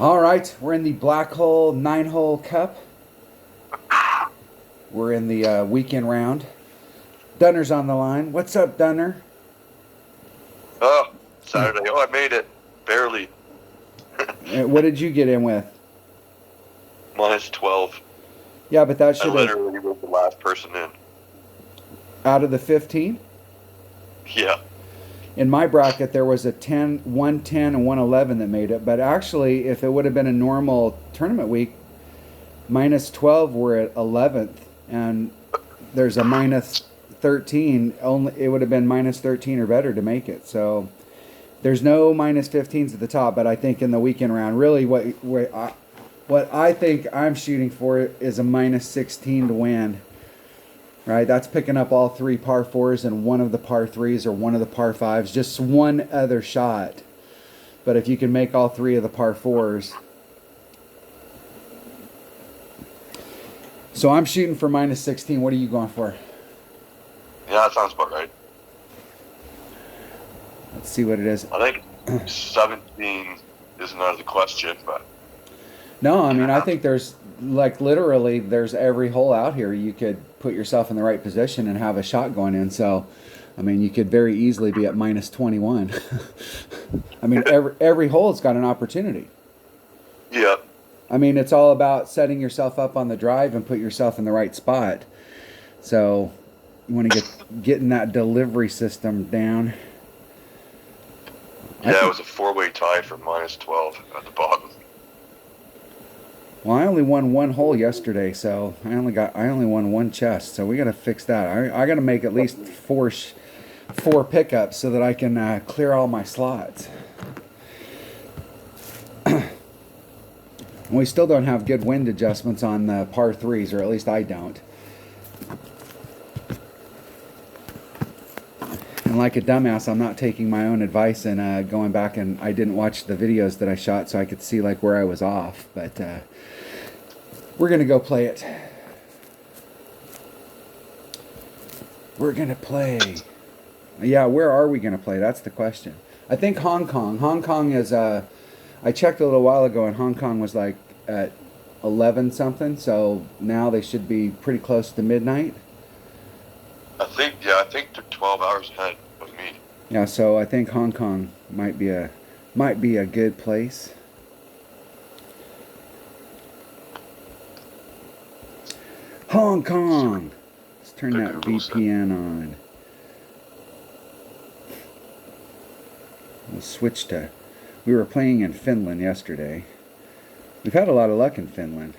All right, we're in the Black Hole 9-hole Cup. We're in the weekend round. Dunner's on the line. What's up, Dunner? Oh, Saturday. Oh, I made it. Barely. What did you get in with? Minus 12. Yeah, but that I should have, literally was the last person in. out of the 15. Yeah. In my bracket, there was a 10, 110, and 111 that made it. But actually, if it would have been a normal tournament week, minus 12 we're at 11th, and there's a minus 13. Only it would have been minus 13 or better to make it. So there's no minus 15s at the top. But I think in the weekend round, really, what I think I'm shooting for is a minus 16 to win. Right, that's picking up all three par fours and one of the par threes or one of the par fives, just one other shot. But if you can make all three of the par fours. So I'm shooting for minus 16. What are you going for? Yeah, that sounds about right. Let's see what it is. I think 17 isn't out of the question, but... No, I mean, I think there's, like, literally, there's every hole out here you could put yourself in the right position and have a shot going in. So, I mean, you could very easily be at minus 21. I mean, every hole's got an opportunity. Yeah. I mean, it's all about setting yourself up on the drive and put yourself in the right spot. So, you want to getting that delivery system down. Yeah, it was a four-way tie for minus 12 at the bottom. Well, I only won one hole yesterday, so I only won one chest. So we got to fix that. I got to make at least four pickups so that I can clear all my slots. We still don't have good wind adjustments on the par threes, or at least I don't. And like a dumbass, I'm not taking my own advice and going back, and I didn't watch the videos that I shot so I could see like where I was off. But we're going to go play it. We're going to play. Yeah, where are we going to play? That's the question. I think Hong Kong. Hong Kong is, I checked a little while ago, and Hong Kong was like at 11 something. So now they should be pretty close to midnight. I think they're 12 hours ahead of me. Yeah, so I think Hong Kong might be a good place. Hong Kong. Let's turn that VPN on. We'll switch to. We were playing in Finland yesterday. We've had a lot of luck in Finland.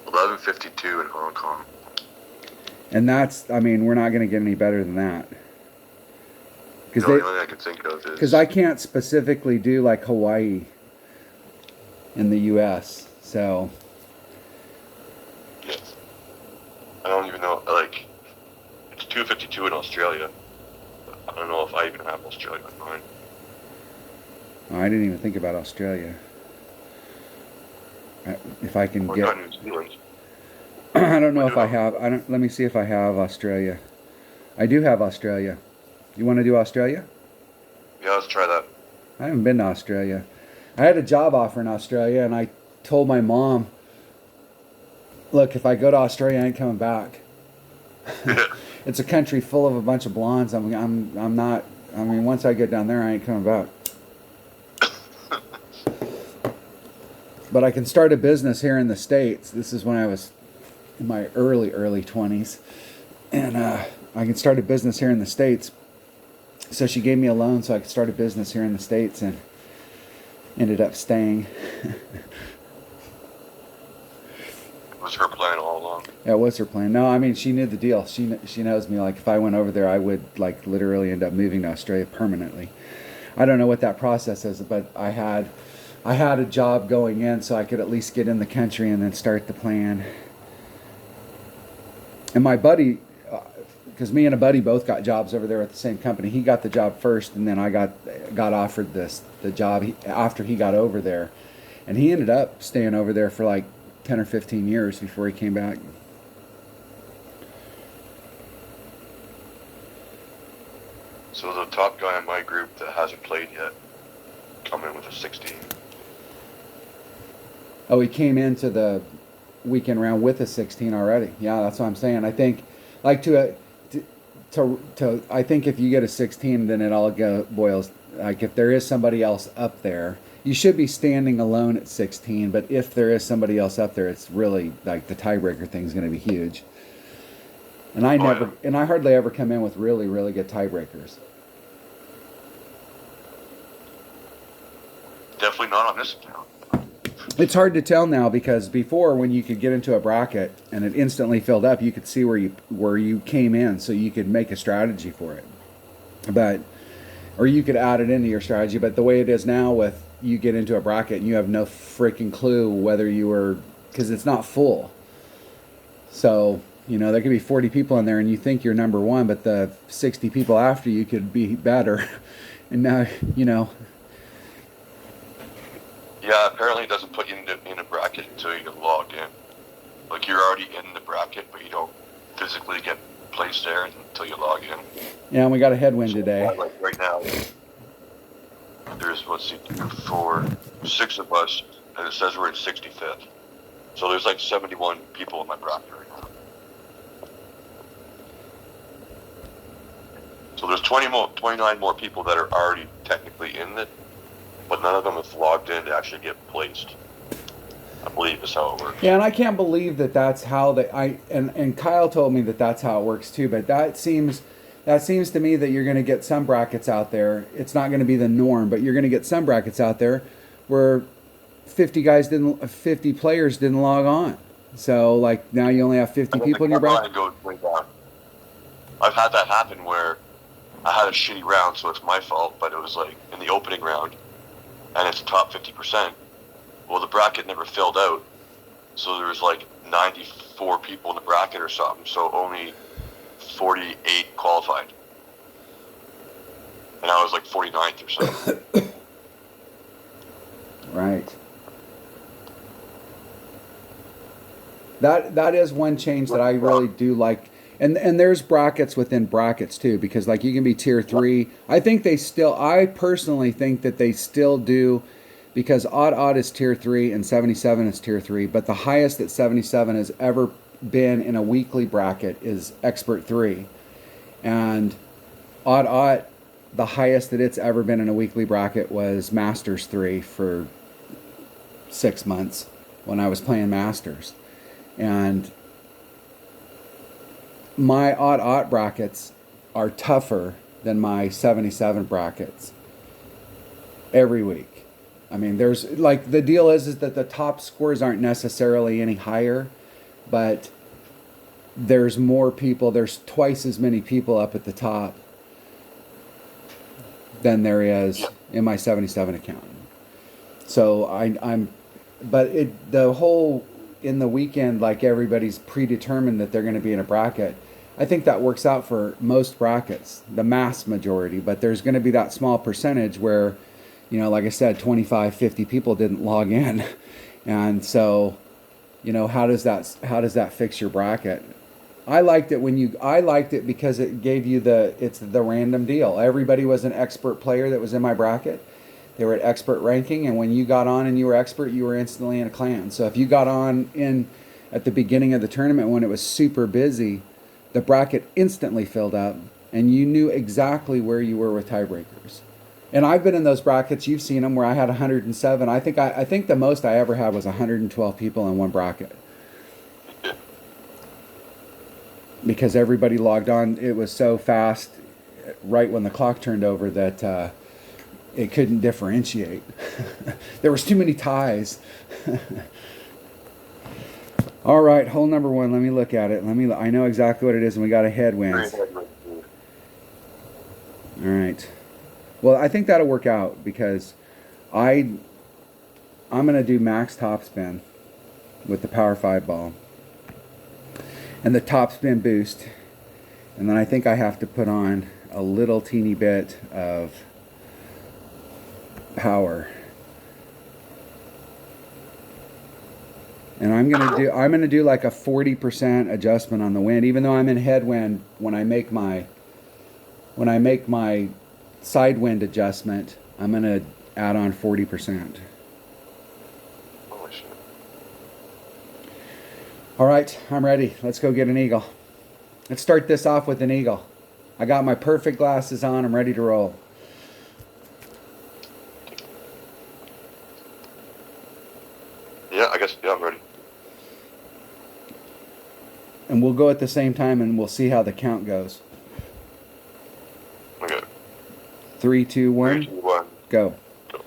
11:52 in Hong Kong. And that's, I mean, we're not going to get any better than that. The only thing I can think of is... Because I can't specifically do like Hawaii in the U.S., so... Yes. I don't even know, like, it's 2:52 in Australia. I don't know if I even have Australia on mine. Oh, I didn't even think about Australia. If I can Or get... not New Zealand. I don't know if I have... Let me see if I have Australia. I do have Australia. You want to do Australia? Yeah, let's try that. I haven't been to Australia. I had a job offer in Australia, and I told my mom, look, if I go to Australia, I ain't coming back. It's a country full of a bunch of blondes. I'm not... I mean, once I get down there, I ain't coming back. But I can start a business here in the States. This is when I was in my early 20s. And I can start a business here in the States. So she gave me a loan so I could start a business here in the States, and ended up staying. Was her plan all along? Yeah, it was her plan. No, I mean, she knew the deal. She knows me. Like, if I went over there, I would, like, literally end up moving to Australia permanently. I don't know what that process is, but I had a job going in so I could at least get in the country and then start the plan. And my buddy, because me and a buddy both got jobs over there at the same company. He got the job first, and then I got offered the job after he got over there. And he ended up staying over there for like 10 or 15 years before he came back. So the top guy in my group that hasn't played yet, come in with a 16. Oh, he came into the weekend round with a 16 already. Yeah, that's what I'm saying. I think, like I think if you get a 16, then it all boils. Like if there is somebody else up there, you should be standing alone at 16. But if there is somebody else up there, it's really like the tiebreaker thing is going to be huge. And I hardly ever come in with really, really good tiebreakers. Definitely not on this account. It's hard to tell now because before, when you could get into a bracket and it instantly filled up, you could see where you came in, so you could make a strategy for it. Or you could add it into your strategy. But the way it is now, with you get into a bracket and you have no freaking clue whether you were, because it's not full. So there could be 40 people in there and you think you're number one, but the 60 people after you could be better. And now Yeah, apparently it doesn't put you in a bracket until you get logged in. Like you're already in the bracket, but you don't physically get placed there until you log in. Yeah, and we got a headwind today. Like right now, there's 6 of us, and it says we're in 65th. So there's like 71 people in my bracket right now. So there's 29 more people that are already technically in it, but none of them have logged in to actually get placed. I believe is how it works. Yeah, and I can't believe that that's how and Kyle told me that that's how it works too. But that seems to me that you're going to get some brackets out there. It's not going to be the norm, but you're going to get some brackets out there where 50 players didn't log on. So like now you only have 50 people in your bracket. Goes way down. I've had that happen where I had a shitty round, so it's my fault. But it was like in the opening round, and it's top 50%. Well, the bracket never filled out, so there was like 94 people in the bracket or something, so only 48 qualified. And I was like 49th or something. Right. That is one change that I really do like. And there's brackets within brackets too, because like you can be tier 3. I personally think that they still do, because odd is tier 3 and 77 is tier 3, but the highest that 77 has ever been in a weekly bracket is expert 3. And odd, the highest that it's ever been in a weekly bracket was masters 3 for 6 months when I was playing masters. And my odd brackets are tougher than my 77 brackets every week. I mean, there's like, the deal is that the top scores aren't necessarily any higher, but there's more people, there's twice as many people up at the top than there is in my 77 account. So the whole, in the weekend, like everybody's predetermined that they're going to be in a bracket. I think that works out for most brackets, the mass majority, but there's going to be that small percentage where, like I said, 25, 50 people didn't log in. And so, how does that fix your bracket? I liked it because it gave you it's the random deal. Everybody was an expert player that was in my bracket. They were at expert ranking, and when you got on and you were expert, you were instantly in a clan. So if you got on at the beginning of the tournament when it was super busy, the bracket instantly filled up, and you knew exactly where you were with tiebreakers. And I've been in those brackets, you've seen them, where I had 107. I think the most I ever had was 112 people in one bracket. Because everybody logged on. It was so fast right when the clock turned over that it couldn't differentiate. There was too many ties. All right, hole number 1. Let me look at it. I know exactly what it is, and we got a headwind. All right. Well, I think that'll work out because I'm going to do max topspin with the Power 5 ball and the topspin boost. And then I think I have to put on a little teeny bit of power. And I'm gonna do like a 40% adjustment on the wind, even though I'm in headwind. When I make my side wind adjustment, I'm gonna add on 40%. Holy shit. All right, I'm ready. Let's go get an eagle. Let's start this off with an eagle. I got my perfect glasses on. I'm ready to roll. Yeah, I guess. Yeah, I'm ready. And we'll go at the same time, and we'll see how the count goes. Okay. 3, 2, 1. 3, 2, 1. Go. Go.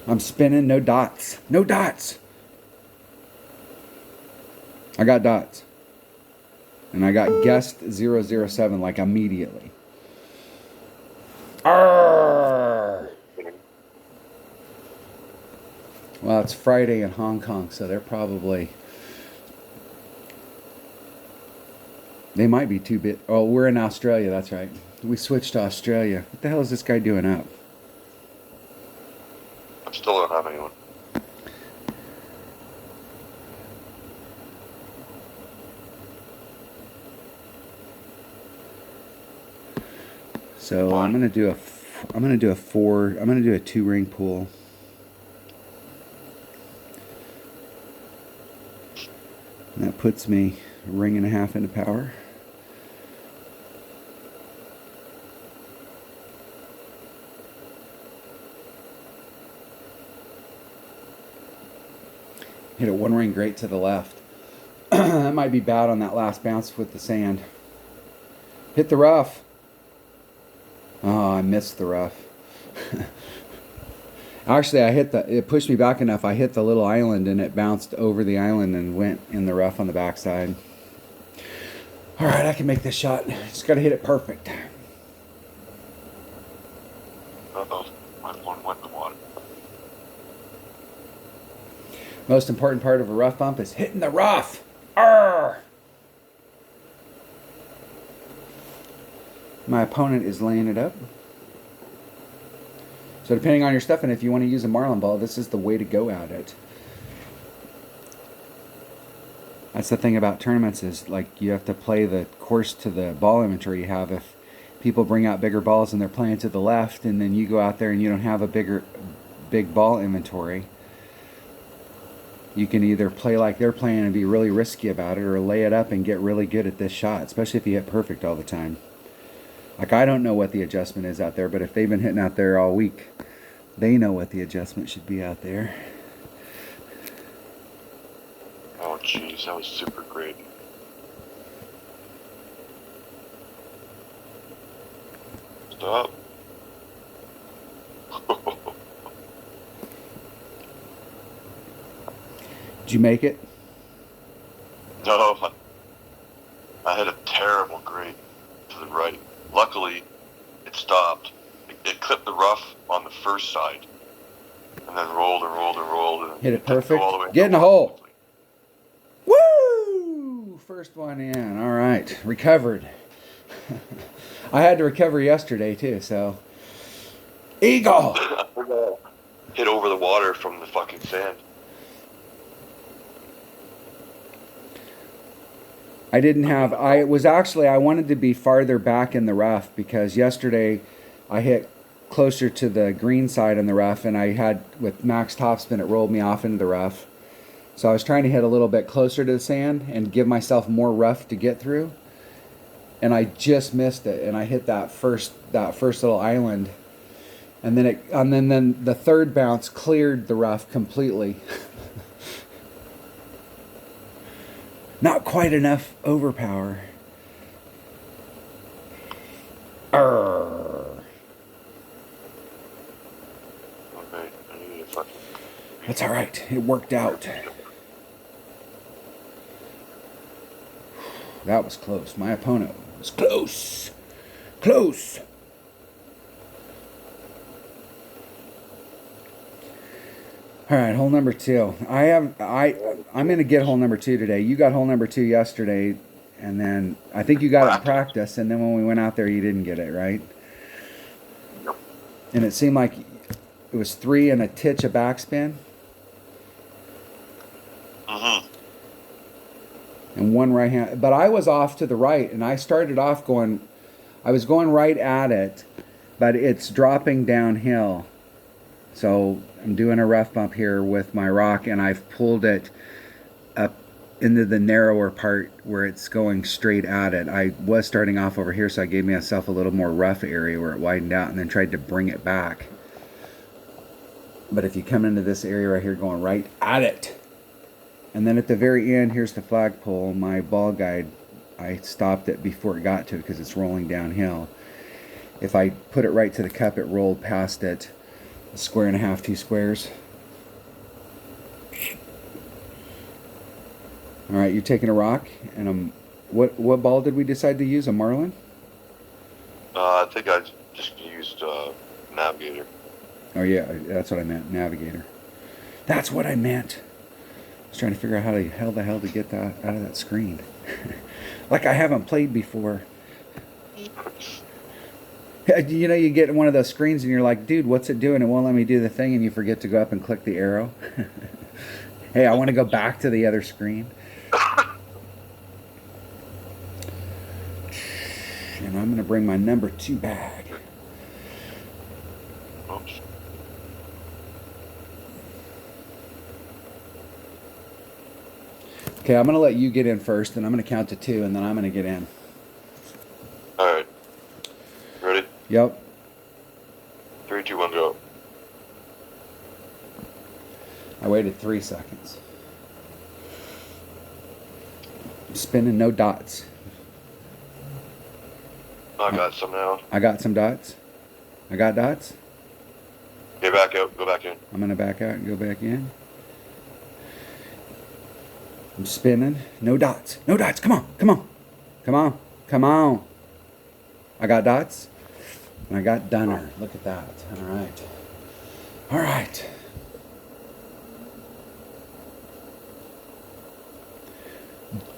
I'm spinning. No dots. No dots. I got dots. And I got guessed 007 like immediately. Arrgh! Well, it's Friday in Hong Kong, so they're probably... They might be too bit... Oh, we're in Australia, that's right. We switched to Australia. What the hell is this guy doing up? I still don't have anyone. So I'm gonna do a 2-ring pool. And that puts me a ring and a half into power. Hit a 1-ring great to the left. That might be bad on that last bounce with the sand. Hit the rough. Oh, I missed the rough. Actually, it pushed me back enough. I hit the little island and it bounced over the island and went in the rough on the backside. All right, I can make this shot. Just got to hit it perfect. Uh-oh. My phone went in the water. Most important part of a rough bump is hitting the rough. Arrgh! My opponent is laying it up. So depending on your stuff, and if you want to use a marlin ball, this is the way to go at it. That's the thing about tournaments is like you have to play the course to the ball inventory you have. If people bring out bigger balls and they're playing to the left, and then you go out there and you don't have a big ball inventory, you can either play like they're playing and be really risky about it, or lay it up and get really good at this shot, especially if you hit perfect all the time. Like, I don't know what the adjustment is out there, but if they've been hitting out there all week, they know what the adjustment should be out there. Oh, jeez, that was super great. Stop. Did you make it? No, I had a terrible grade to the right. Luckily, it stopped. It clipped the rough on the first side, and then rolled and rolled and rolled. And Hit it perfect. all the way Get in the hole. Woo! First one in. All right. Recovered. I had to recover yesterday, too, so. Eagle! Hit over the water from the fucking sand. I wanted to be farther back in the rough because yesterday I hit closer to the green side in the rough, and I had, with max topspin, it rolled me off into the rough. So I was trying to hit a little bit closer to the sand and give myself more rough to get through. And I just missed it, and I hit that first little island. And then the third bounce cleared the rough completely. Not quite enough overpower. Arrgh. Okay, I need to fucking... That's all right. It worked out. That was close. My opponent was close. Close. All right, hole number 2. I'm going to get hole number 2 today. You got hole number 2 yesterday, and then I think you got it in practice, and then when we went out there, you didn't get it, right? Yep. And it seemed like it was 3 and a titch of backspin. Mm-hmm. And 1 right hand. But I was off to the right, and I started off I was going right at it, but it's dropping downhill. So I'm doing a rough bump here with my rock, and I've pulled it up into the narrower part where it's going straight at it. I was starting off over here, so I gave myself a little more rough area where it widened out and then tried to bring it back. But if you come into this area right here going right at it, and then at the very end, here's the flagpole, my ball guide, I stopped it before it got to it because it's rolling downhill. If I put it right to the cup, it rolled past it, a square and a half, 2 squares. All right, you're taking a rock, and what ball did we decide to use? A Marlin? I think I just used Navigator. Oh yeah, that's what I meant, Navigator. That's what I meant. I was trying to figure out how the hell to get that out of that screen. Like I haven't played before. You know, you get one of those screens and you're like, dude, what's it doing? It won't let me do the thing, and you forget to go up and click the arrow. Hey, I want to go back to the other screen. And I'm going to bring my number 2 bag. Oops. Okay, I'm going to let you get in first, and I'm going to count to 2, and then I'm going to get in. All right. Ready? Yep. 3, 2, 1, go. I waited 3 seconds. Spinning, no dots. I got some now. I got some dots. I got dots. Get back out. Go back in. I'm going to back out and go back in. I'm spinning. No dots. No dots. Come on. Come on. Come on. Come on. I got dots. And I got Dunner. Look at that. All right. All right.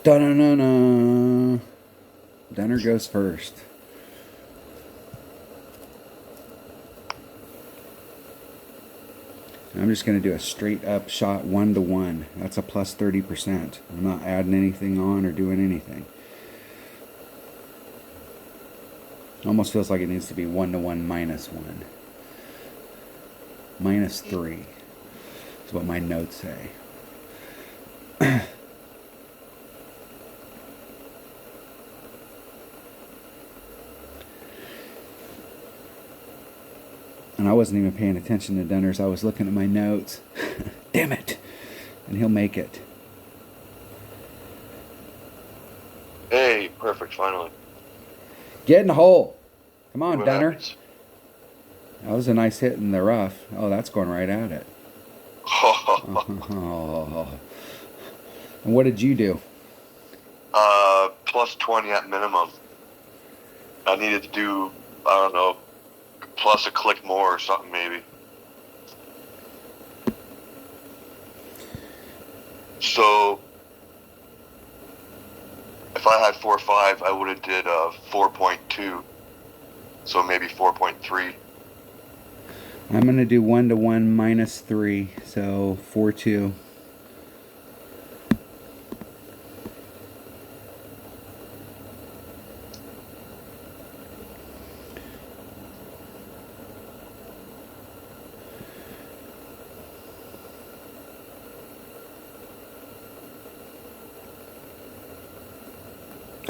Dun-dun-dun-dun. Dunner goes first. I'm just going to do a straight up shot 1-to-1. That's a plus 30%. I'm not adding anything on or doing anything. Almost feels like it needs to be 1-to-1 minus 1. Minus 3 is what my notes say. And I wasn't even paying attention to Dunner's. I was looking at my notes. Damn it. And he'll make it. Hey, perfect, finally. Get in the hole. Come on, What Dunner. happens? That was a nice hit in the rough. Oh, that's going right at it. Oh. And what did you do? Plus 20 at minimum. I needed to do, I don't know, plus a click more or something maybe. So if I had 4.5, I would have did 4.2. So maybe 4.3. I'm going to do 1-to-1 minus 3. So 4-2.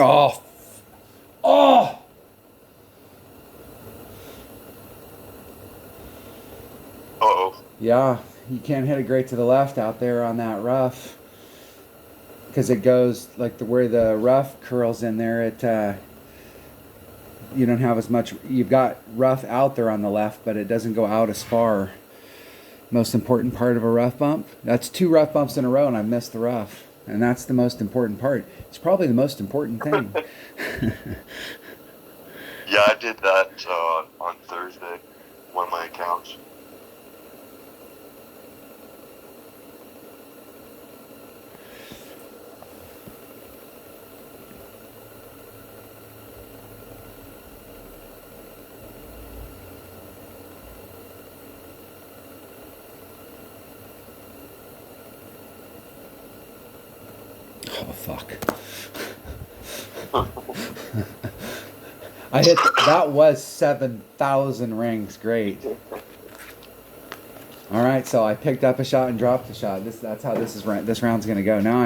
Oh. Oh. Uh-oh. Yeah, you can't hit it great to the left out there on that rough. Because it goes like where the rough curls in there, you don't have as much. You've got rough out there on the left, but it doesn't go out as far. Most important part of a rough bump. That's 2 rough bumps in a row, and I missed the rough. And that's the most important part. It's probably the most important thing. Yeah, I did that on Thursday, one of my accounts. Oh, fuck. I hit that was 7,000 rings. Great. All right, so I picked up a shot and dropped a shot. That's how this round's gonna go. Now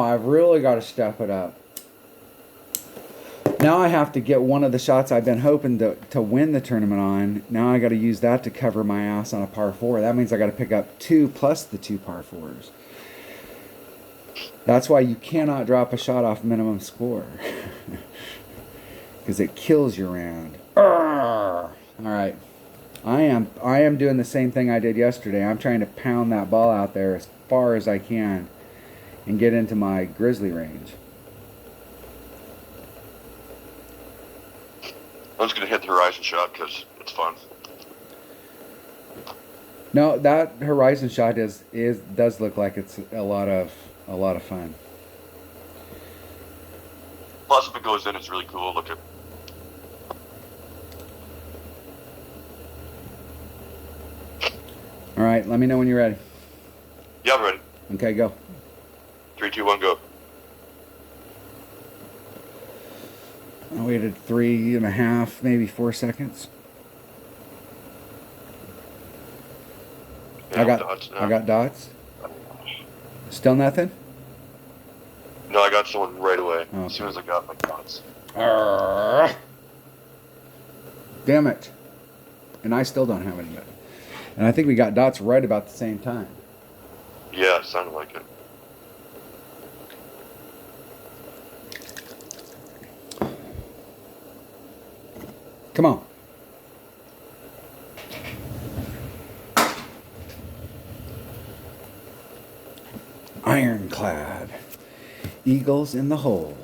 I've really got to step it up. Now I have to get one of the shots I've been hoping to win the tournament on. Now I got to use that to cover my ass on a par 4. That means I got to pick up 2 plus the 2 par 4s. That's why you cannot drop a shot off minimum score. Because it kills your round. All right. I am doing the same thing I did yesterday. I'm trying to pound that ball out there as far as I can and get into my grizzly range. I'm just gonna hit the horizon shot because it's fun. No, that horizon shot does look like it's a lot of fun. Plus, if it goes in, it's really cool. Look at. All right, let me know when you're ready. Yeah, I'm ready. Okay, go. 3, 2, 1, go. I waited 3.5, maybe 4 seconds. Yeah, I got dots. Still nothing? No, I got someone right away. Okay. As soon as I got my dots. Damn it. And I still don't have any yet. And I think we got dots right about the same time. Yeah, it sounded like it. Come on. Ironclad. Eagles in the hole.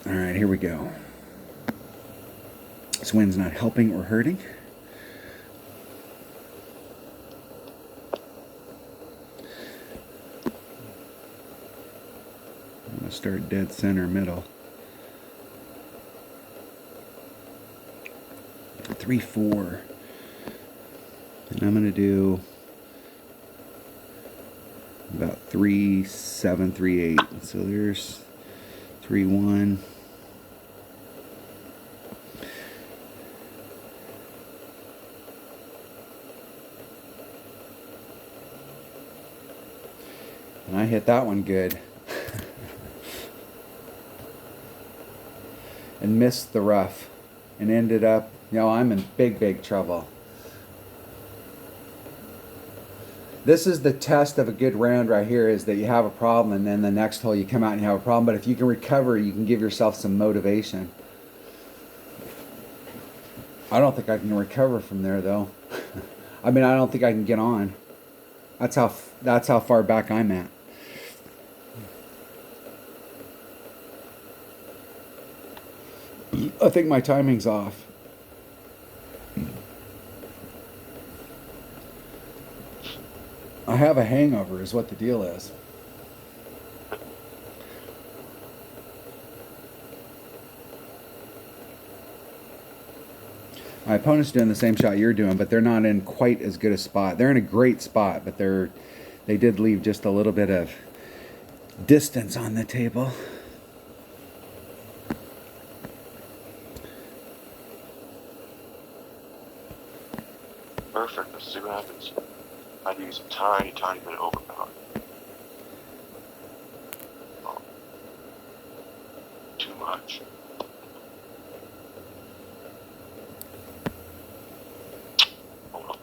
All right, here we go. This wind's not helping or hurting. I'm going to start dead center middle. 3, 4. And I'm going to do about 3, 7, 3, 8. So there's 3, 1. And I hit that one good. And missed the rough. And ended up, I'm in big trouble. This is the test of a good round right here, is that you have a problem and then the next hole you come out and you have a problem. But if you can recover, you can give yourself some motivation. I don't think I can recover from there, though. I mean, I don't think I can get on. That's how far back I'm at. I think my timing's off. I have a hangover is what the deal is. My opponent's doing the same shot you're doing, but they're not in quite as good a spot. They're in a great spot, but they did leave just a little bit of distance on the table. Perfect. Let's see what happens. I had to use a tiny bit of overpower. Oh. Too much. Hold on.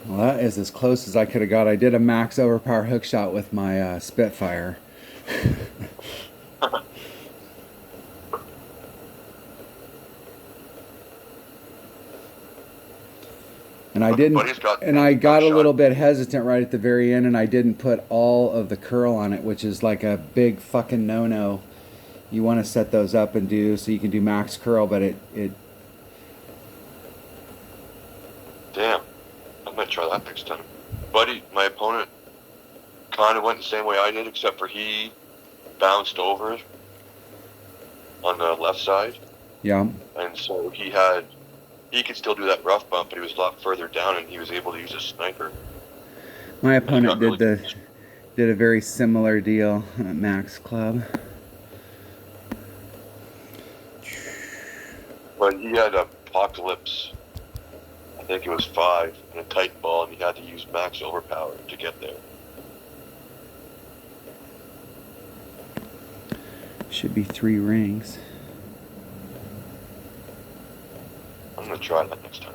Well, that is as close as I could have got. I did a max overpower hook shot with my Spitfire. I But didn't, Buddy's got and I got a shot. little bit hesitant right at the very end, and I didn't put all of the curl on it, which is like a big fucking no-no. You want to set those up and do so you can do max curl, but it Damn. I might try that next time. Buddy, my opponent, kind of went the same way I did, except for he bounced over on the left side. yeah. And so he could still do that rough bump, but he was a lot further down, and he was able to use a sniper. My opponent really did a very similar deal at Max Club. But he had Apocalypse, I think it was 5, and a Titan ball, and he had to use max overpower to get there. Should be 3 rings. I'm going to try that next time.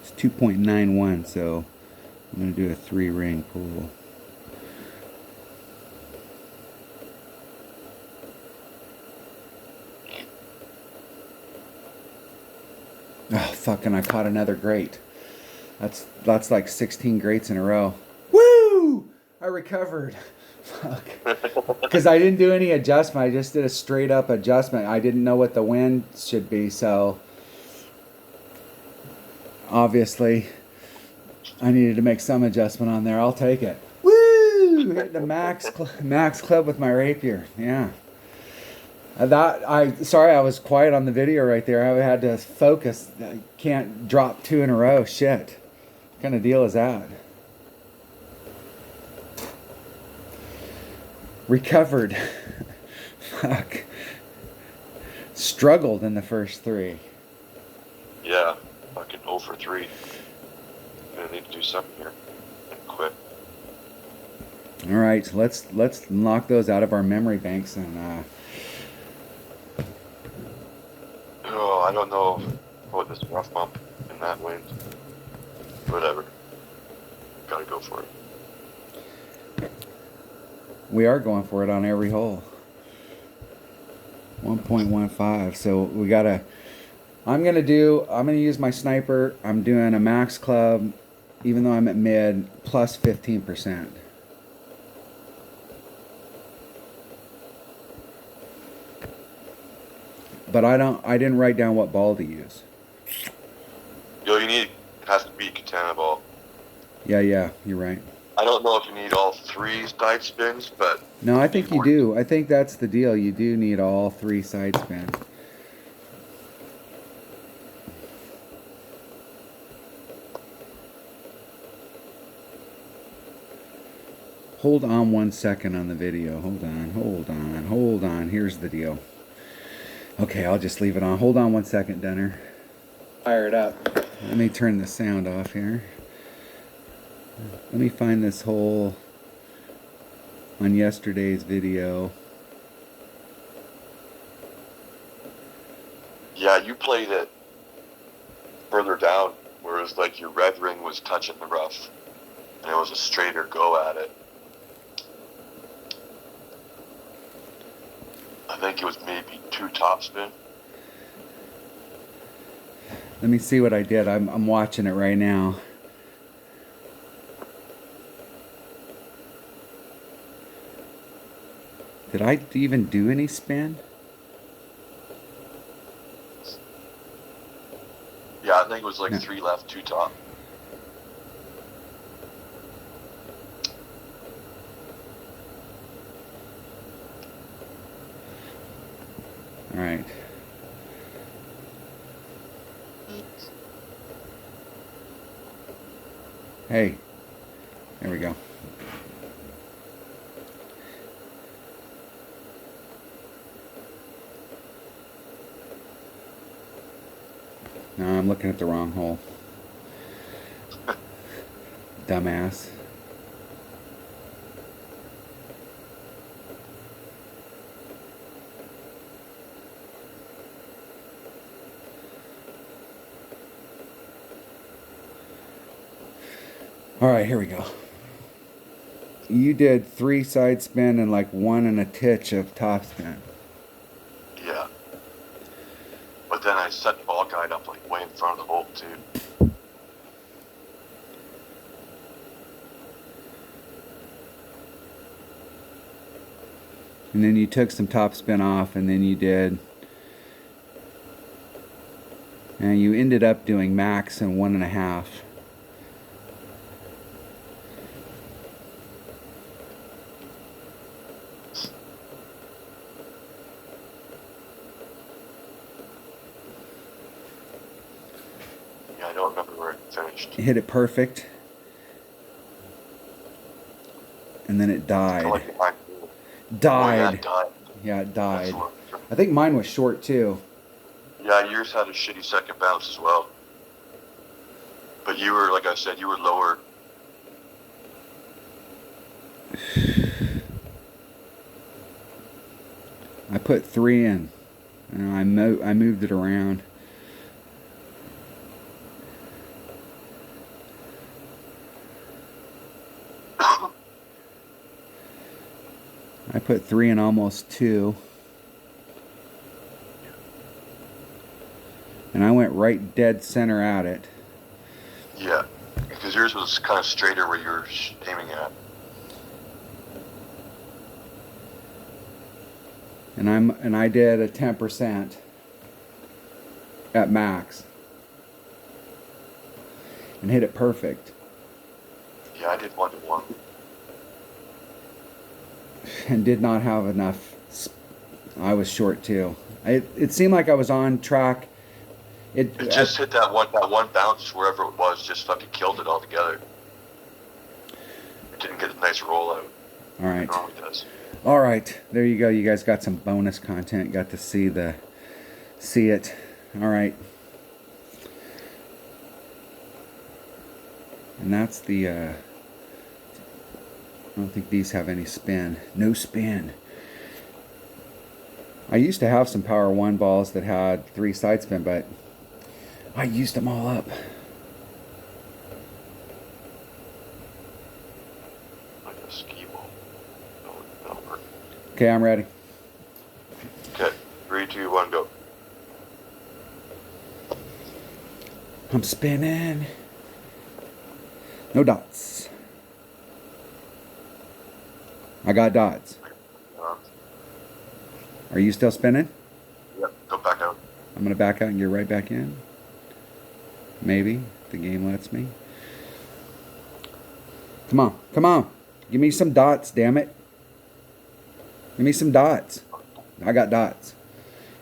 It's 2.91, so I'm going to do a 3-ring pool. Oh, fucking, I caught another grate. That's like 16 grates in a row. Woo! I recovered. Fuck. Because I didn't do any adjustment. I just did a straight up adjustment. I didn't know what the wind should be, so obviously I needed to make some adjustment on there. I'll take it. Woo! Hit the max club with my rapier. Yeah. Sorry, I was quiet on the video right there. I had to focus. I can't drop 2 in a row. Shit. What kind of deal is that? Recovered. Fuck. Struggled in the first 3. Yeah, fucking 0 for 3. I'm gonna need to do something here and quit. All right, so let's knock those out of our memory banks and Oh, I don't know about this rough bump in that wind. Whatever. Gotta go for it. we are going for it on every hole. 1.15. So we gotta. I'm gonna use my sniper. I'm doing a max club, even though I'm at mid, plus 15%. But I didn't write down what ball to use. Yo, it has to be katana ball. Yeah, you're right. I don't know if you need all 3 side spins, but No, I think you do. I think that's the deal. You do need all 3 side spins. Hold on 1 second on the video. Hold on. Here's the deal. Okay, I'll just leave it on. Hold on 1 second, Dunner. Fire it up. Let me turn the sound off here. Let me find this hole on yesterday's video. yeah, you played it further down, whereas like your red ring was touching the rough, and it was a straighter go at it. I think it was maybe 2 topspin. Let me see what I did. I'm watching it right now. Did I even do any spin? Yeah, I think it was like No. 3 left, 2 top. All right. Hey, there we go. No, I'm looking at the wrong hole. Dumbass. All right, here we go. You did 3 side spin and like 1 and a titch of top spin. Yeah. But then I set the ball guide up like way in front of the hole too. And then you took some topspin off, and then you did. And you ended up doing max and 1.5. Yeah, I don't remember where it finished. Hit it perfect. And then it died. Like behind you. Died. Oh, yeah, it died. Yeah, it died. That's what- I think mine was short too. Yeah, yours had a shitty second bounce as well. But you were, like I said, you were lower. I put 3 in. And I moved it around. I put 3 in almost 2. And I went right dead center at it. Yeah, because yours was kind of straighter where you were aiming at. And I did a 10% at max. And hit it perfect. Yeah, I did 1-1. And did not have enough. I was short too. It seemed like I was on track. It just hit that one bounce wherever it was, just fucking killed it altogether. It didn't get a nice roll out. All right. It normally does. All right. There you go. You guys got some bonus content. Got to see it. All right. And that's the. I don't think these have any spin. No spin. I used to have some Power 1 balls that had 3 side spin, but I used them all up. Like a ski ball. That'll work. Okay, I'm ready. Okay, 3, 2, 1, go. I'm spinning. No dots. I got dots. Are you still spinning? Yep, go back out. I'm going to back out and get right back in. Maybe. If the game lets me. Come on. Come on. Give me some dots, damn it. Give me some dots. I got dots.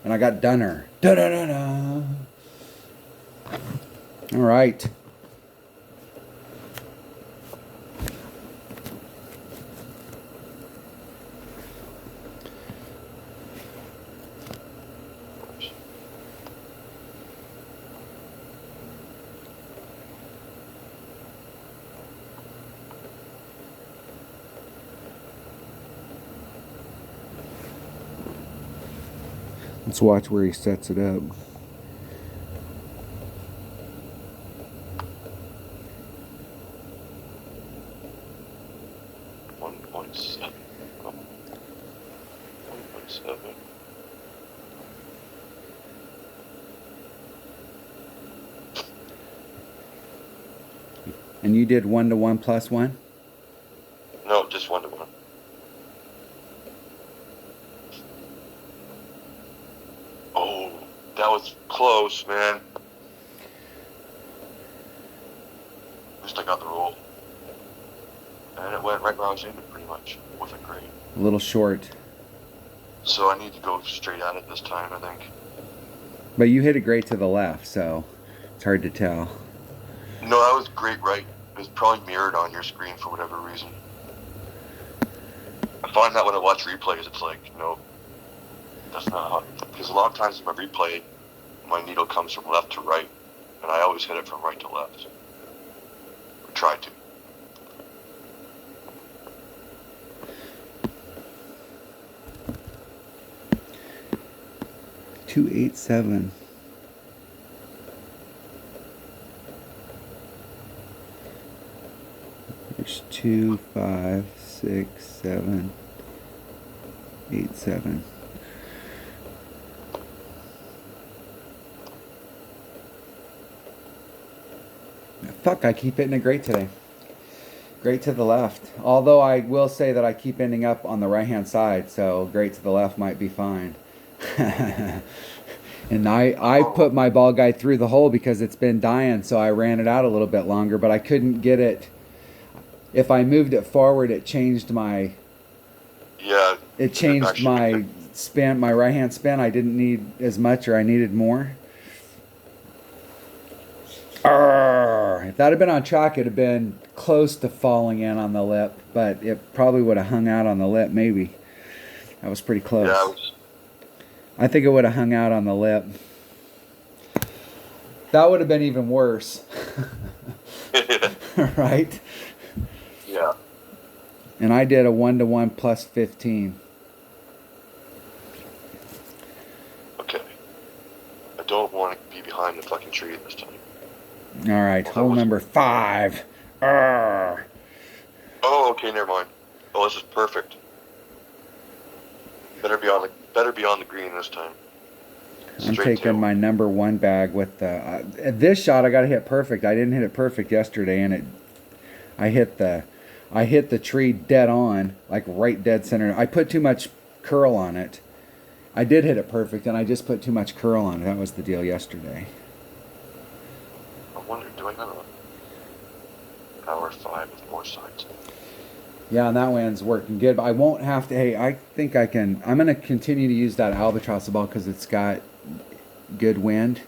And I got Dunner. Da-da-da-da. All right. Let's watch where he sets it up. And you did 1-1 plus 1? No, just 1-1. Oh, that was close, man. At least I got the roll. And it went right where I was aiming, pretty much. It wasn't great. A little short. So I need to go straight at it this time, I think. But you hit it great to the left, so it's hard to tell. No, that was great right. It was probably mirrored on your screen for whatever reason. I find that when I watch replays, it's like, no, that's not how. Because a lot of times in my replay, my needle comes from left to right, and I always hit it from right to left. Or try to. .287. There's 2, 5, 6, 7, 8, 7. Fuck, I keep hitting it great today. Great to the left. Although I will say that I keep ending up on the right-hand side, so great to the left might be fine. And I put my ball guide through the hole because it's been dying, so I ran it out a little bit longer, but I couldn't get it. If I moved it forward, it changed my... Yeah. It changed my spin, my right-hand spin. I didn't need as much, or I needed more. Arrgh. If that had been on track, it'd have been close to falling in on the lip, but it probably would have hung out on the lip, maybe. That was pretty close. Yeah, I think it would have hung out on the lip. That would have been even worse. Right? Yeah. And I did a 1-to-1 plus 15. Okay. I don't want to be behind the fucking tree this time. All right, hole number 5. Arrgh. Oh, okay, never mind. Oh, this is perfect. Better be on the green this time. I'm taking my number 1 bag with the... this shot I got to hit perfect. I didn't hit it perfect yesterday, and I hit the tree dead on, like right dead center. I put too much curl on it. I did hit it perfect, and I just put too much curl on it. That was the deal yesterday. I wonder, do I have a power 5 with more sides? Yeah, and that one's working good. But I won't have to... Hey, I think I can... I'm going to continue to use that albatross ball because it's got good wind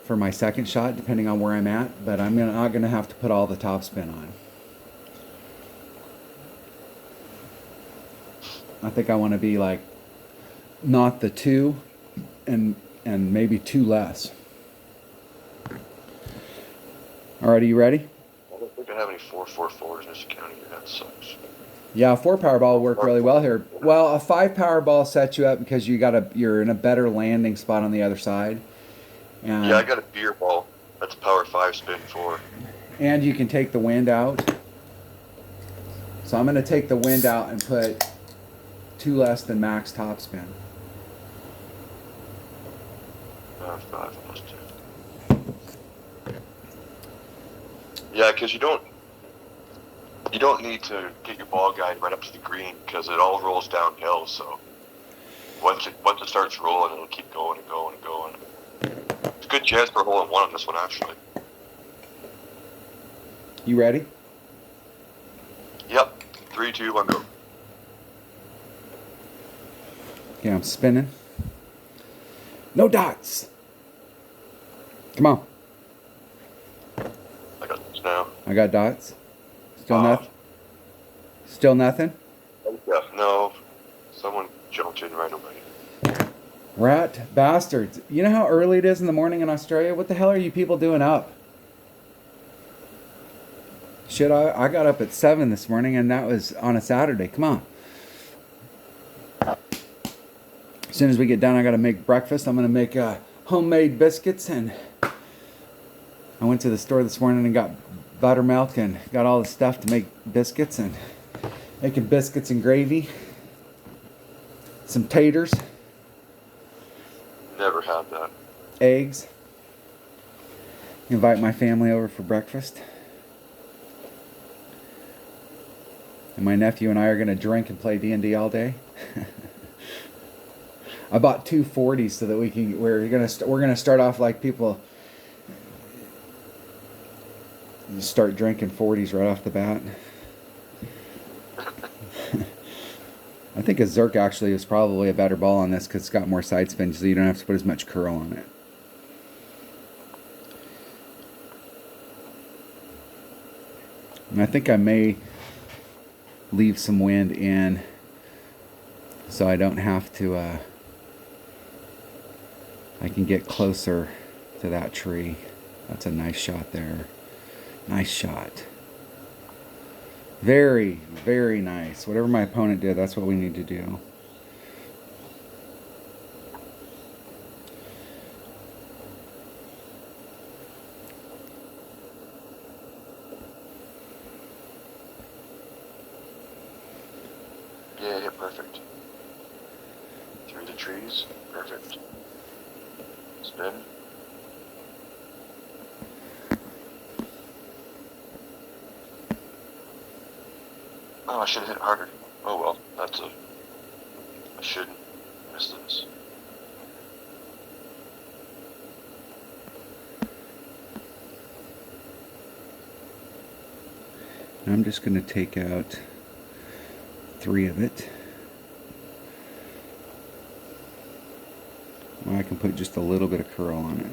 for my second shot, depending on where I'm at. But I'm not going to have to put all the topspin on. I think I want to be like not the 2 and maybe 2 less. Alright, are you ready? I don't think I have any 4-4-4s in this county here. That sucks. Yeah, a 4 power ball will work really well here. Well, a 5 power ball sets you up because you're in a better landing spot on the other side. And yeah, I got a beer ball. That's power 5 spin 4. And you can take the wind out. So I'm going to take the wind out and put 2 less than max topspin. 5 plus 2. Yeah, because you don't need to get your ball guide right up to the green because it all rolls downhill. So once it starts rolling, it'll keep going and going and going. It's a good chance for a hole in one on this one, actually. You ready? Yep. 3, 2, 1, go. Okay, I'm spinning. No dots. Come on. I got this now. I got dots. Still nothing. Still nothing. Yeah, no. Someone jumped in right away. Rat bastards. You know how early it is in the morning in Australia? What the hell are you people doing up? Shit, I got up at 7 this morning, and that was on a Saturday. Come on. As soon as we get done, I got to make breakfast. I'm going to make homemade biscuits, and I went to the store this morning and got buttermilk and got all the stuff to make biscuits, and making biscuits and gravy. Some taters. Never had that. Eggs. Invite my family over for breakfast. And my nephew and I are going to drink and play D&D all day. I bought 2 40s so that we're going to start off like people. You start drinking 40s right off the bat. I think a Zerk actually is probably a better ball on this because it's got more side spin, so you don't have to put as much curl on it. And I think I may leave some wind in so I don't have to, I can get closer to that tree. That's a nice shot there. Nice shot. Very, very nice. Whatever my opponent did, that's what we need to do. Yeah, yeah, perfect. Through the trees, perfect. Spin. Oh, I should have hit harder. Oh well, I shouldn't miss this. I'm just going to take out 3 of it. Well, I can put just a little bit of curl on it.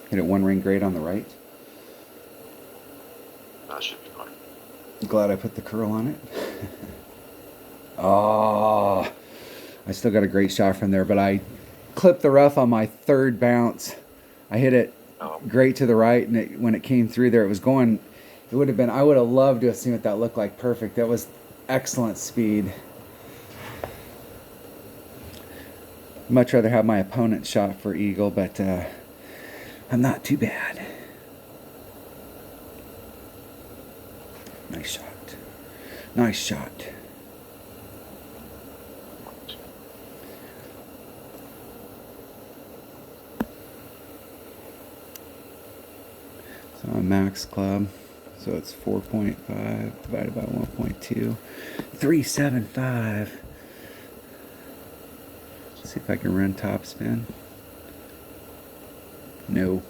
Hit it 1 ring grade on the right. That should be fine. Glad I put the curl on it. Oh, I still got a great shot from there, but I clipped the rough on my 3rd bounce. I hit it great to the right, and when it came through there, it was going. It would have been. I would have loved to have seen what that looked like. Perfect. That was excellent speed. Much rather have my opponent shot for eagle, but I'm not too bad. Nice shot. Nice shot. So a max club. So it's 4.5 divided by 1.2. 375. Let's see if I can run top spin. No.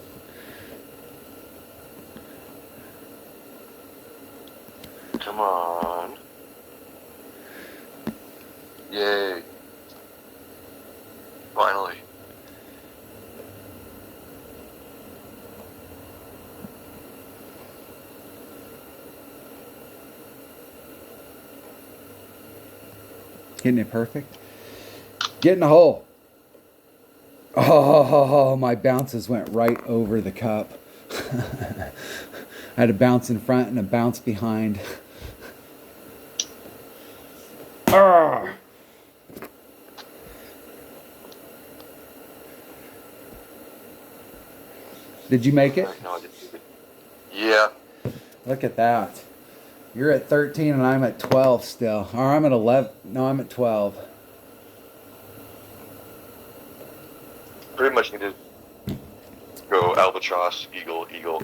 Come on. Yay. Finally. Hitting it perfect. Get in the hole. Oh, my bounces went right over the cup. I had a bounce in front and a bounce behind. Arrgh. Did you make it? No, I didn't do it. Yeah. Look at that. You're at 13 and I'm at 12 still. Or I'm at 11. No, I'm at 12. Pretty much need to go albatross, eagle, eagle,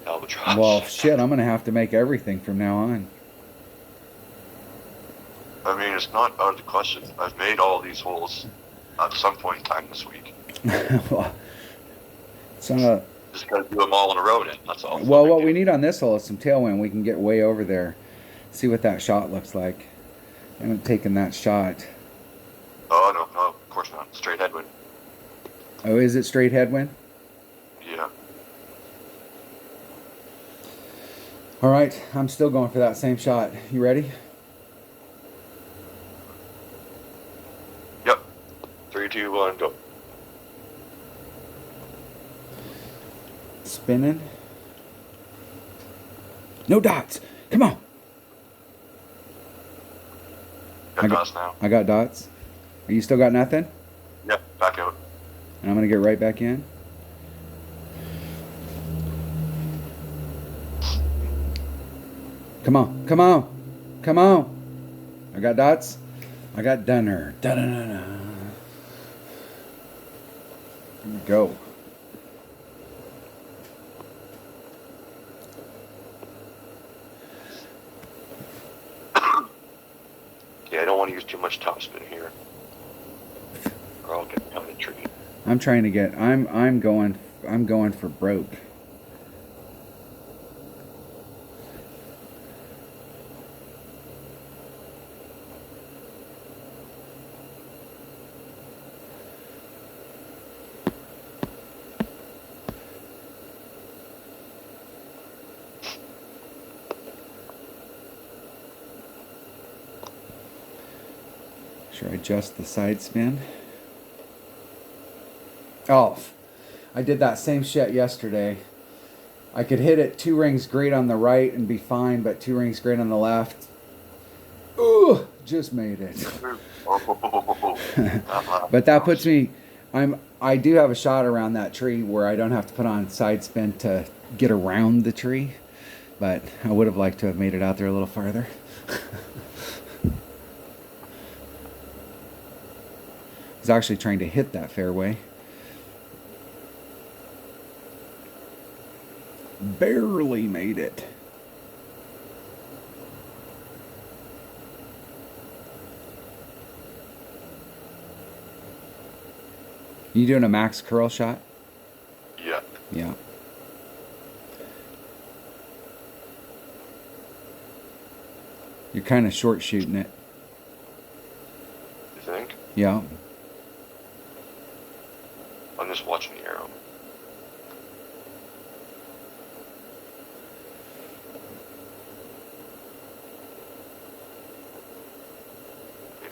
albatross. Well, shit, I'm going to have to make everything from now on. I mean, it's not out of the question. I've made all these holes at some point in time this week. Well, so, Just got to do them all in a row then. That's all. well, what we need on this hole is some tailwind. We can get way over there. See what that shot looks like. I haven't taken that shot. Oh, no, of course not. Straight headwind. Oh, is it straight headwind? Yeah. All right, I'm still going for that same shot. You ready? Yep. 3, 2, 1, go. Spinning. No dots. Come on. Got dots now. I got dots. Are you still got nothing? Yep, back out. And I'm going to get right back in. Come on. Come on. Come on. I got dots. I got dunner. Da-da-da-da. Here we go. Yeah, I don't want to use too much topspin here, or I'll get kind of tricky. I'm trying to get. I'm going for broke. Should I adjust the side spin? Oh, I did that same shit yesterday. I could hit it 2 rings great on the right and be fine, but 2 rings great on the left. Ooh, just made it. But that puts me. I do have a shot around that tree where I don't have to put on side spin to get around the tree, but I would have liked to have made it out there a little farther. I was actually trying to hit that fairway. Barely made it. You doing a max curl shot? Yeah. Yeah. You're kind of short shooting it. You think? Yeah. I'm just watching the arrow.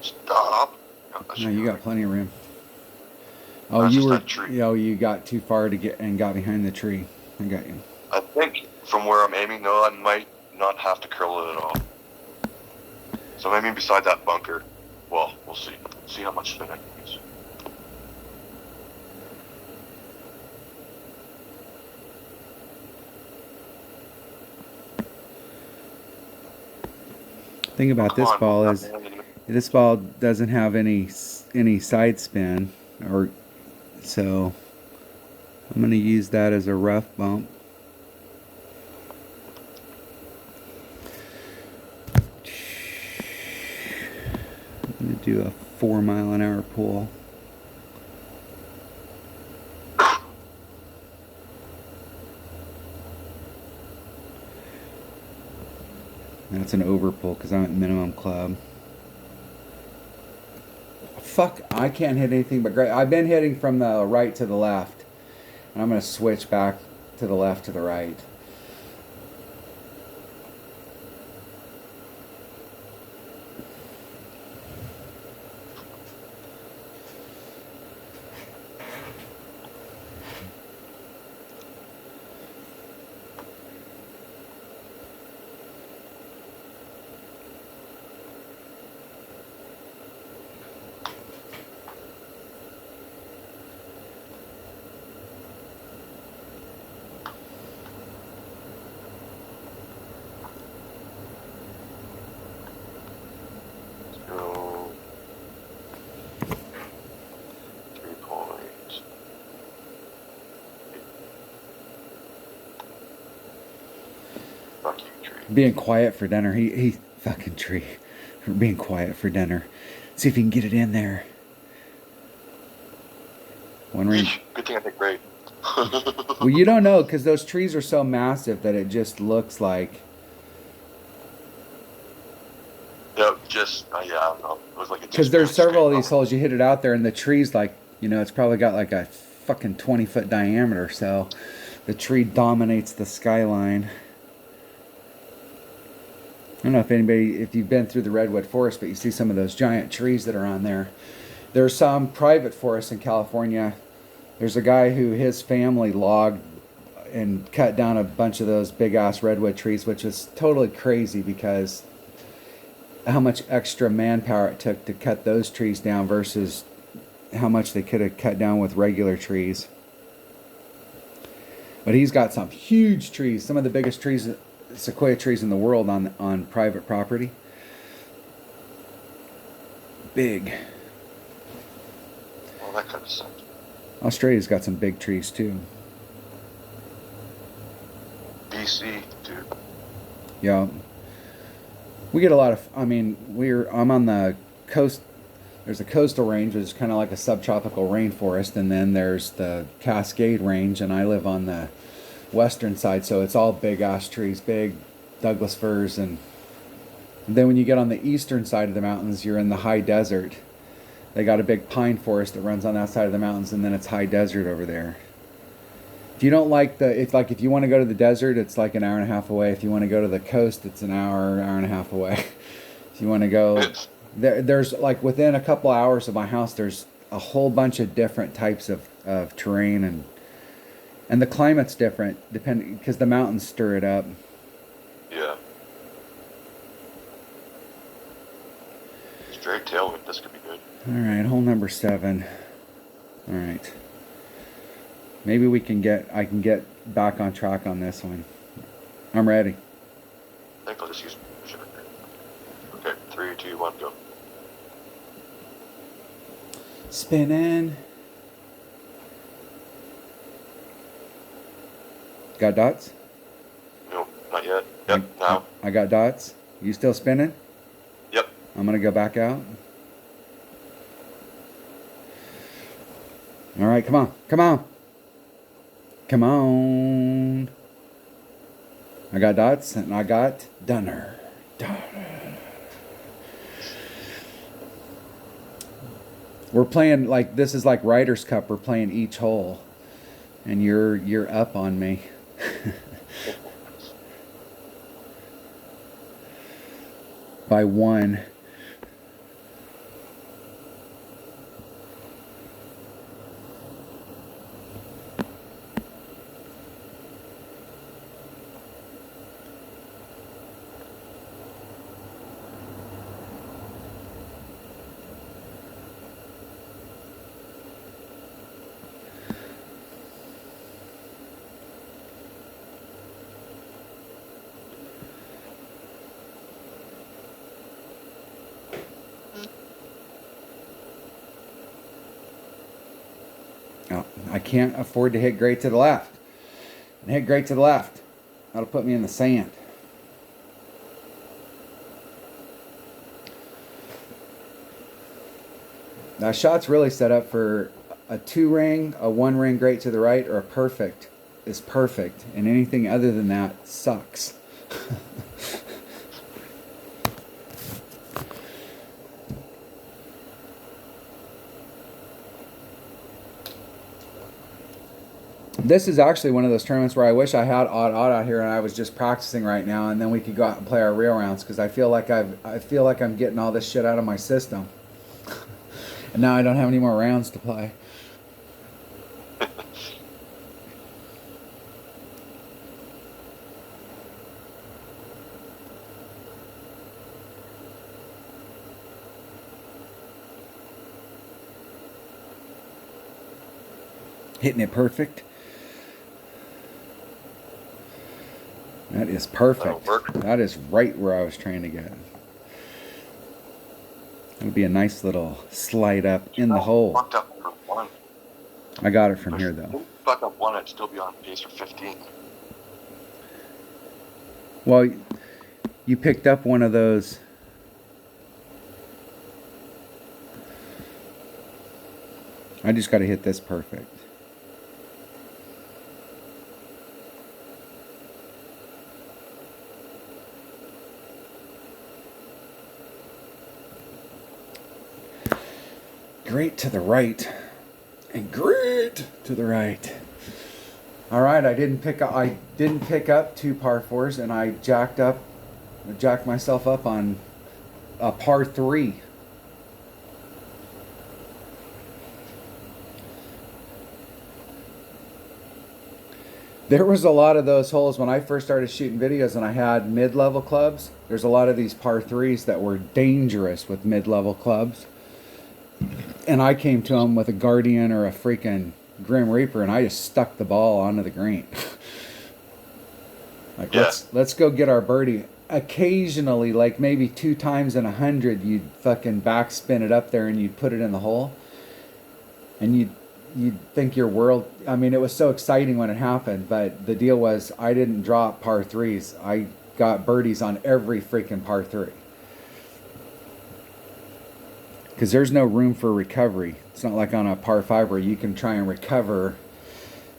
Stop. No, you got plenty of room. Oh, That's you just were. that tree. Oh, you got too far to get and got behind the tree. I got you. I think from where I'm aiming, though, I might not have to curl it at all. So maybe beside that bunker. Well, we'll see. See how much spin I can use. Thing about this ball is this ball doesn't have any side spin, or so I'm going to use that as a rough bump. I'm going to do a 4-mile-an-hour pull. That's an overpull because I'm at minimum club. Fuck, I can't hit anything but great. I've been hitting from the right to the left. And I'm going to switch back to the left to the right. So 3 points. Fuck you, tree. Being quiet for dinner. He fucking tree. Being quiet for dinner. See if you can get it in there. One ring. Good thing I think great. Well, you don't know because those trees are so massive that it just looks like. Yeah, just yeah, I don't know. It was like a Because there's several of these holes. You hit it out there, and the tree's like, it's probably got like a fucking 20-foot diameter. So the tree dominates the skyline. I don't know if you've been through the redwood forest, but you see some of those giant trees that are on there. There's some private forests in California. There's a guy who his family logged and cut down a bunch of those big ass redwood trees, which is totally crazy because how much extra manpower it took to cut those trees down versus how much they could have cut down with regular trees. But he's got some huge trees, some of the biggest trees, sequoia trees in the world on private property. Big. Well, that kind of sucks. Australia's got some big trees too. BC, dude. Yeah. We get a lot of, I'm on the coast. There's a coastal range, which is kind of like a subtropical rainforest, and then there's the Cascade Range, and I live on the western side, so it's all big ash trees, big Douglas firs, and then when you get on the eastern side of the mountains, you're in the high desert. They got a big pine forest that runs on that side of the mountains, and then it's high desert over there. If you don't like if you want to go to the desert, it's like an hour and a half away. If you want to go to the coast, it's an hour and a half away. If you want to go, there's like within a couple hours of my house, there's a whole bunch of different types of terrain, and the climate's different depending because the mountains stir it up. Yeah. Straight tailwind. This could be good. All right, hole number 7. All right. Maybe I can get back on track on this one. I'm ready. I think I'll just use sugar. Okay, 3, 2, 1, go. Spinning. Got dots? Not yet. Yep, now. I got dots. You still spinning? Yep. I'm going to go back out. All right, come on. Come on. Come on. I got dots and I got Dunner. We're playing like this is like Ryder's Cup. We're playing each hole, and you're up on me. By one. Oh, I can't afford to hit great to the left. And hit great to the left. That'll put me in the sand. That shot's really set up for a 2-ring, a 1-ring great to the right, or a perfect is perfect. And anything other than that sucks. This is actually one of those tournaments where I wish I had odd out here and I was just practicing right now, and then we could go out and play our real rounds, because I feel like I'm getting all this shit out of my system, and now I don't have any more rounds to play. Hitting it perfect. That is perfect. That is right where I was trying to get. It'll be a nice little slide up in the hole. Fucked up number 1. I got it from here though. Fuck up 1, I'd still be on pace for 15. Well, you picked up one of those. I just got to hit this perfect. Great to the right, and great to the right. All right, I didn't pick up 2 par 4s, and I jacked myself up on a par 3. There was a lot of those holes when I first started shooting videos, and I had mid-level clubs. There's a lot of these par 3s that were dangerous with mid-level clubs. And I came to him with a Guardian or a freaking Grim Reaper, and I just stuck the ball onto the green. Like, yeah. let's go get our birdie. Occasionally, like maybe 2 times in 100, you'd fucking backspin it up there and you'd put it in the hole. And you'd think your world... I mean, it was so exciting when it happened, but the deal was I didn't drop par 3s. I got birdies on every freaking par 3. Because there's no room for recovery. It's not like on a par 5 where you can try and recover.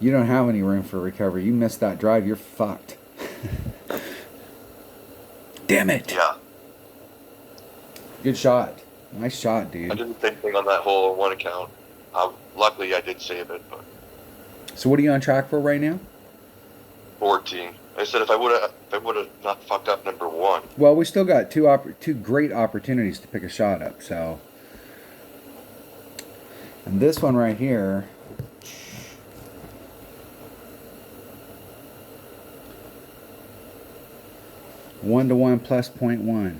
You don't have any room for recovery. You miss that drive, you're fucked. Damn it. Yeah. Good shot. Nice shot, dude. I did the same thing on that hole on one account. Luckily, I did save it. But So what are you on track for right now? 14. I said if I would have not fucked up number 1. Well, we still got two great opportunities to pick a shot up, so... And this one right here... (1-to-1 plus 0.1).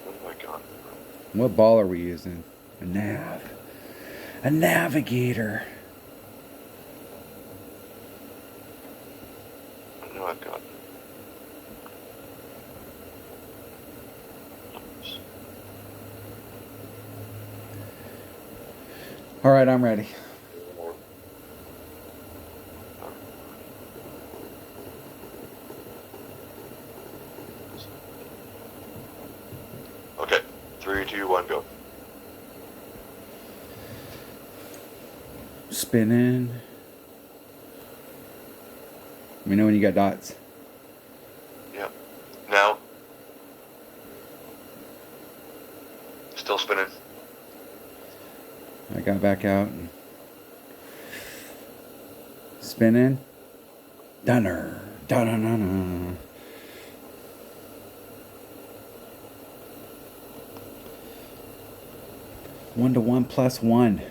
Oh my god. What ball are we using? A nav. A navigator. I know I've got. All right, I'm ready. 3, 2, 1, go. Spinning. Let me know when you got dots. Yeah. Now. Still spinning. I got back out. And spinning. Dunner. Da-da-da-da. One to one plus one.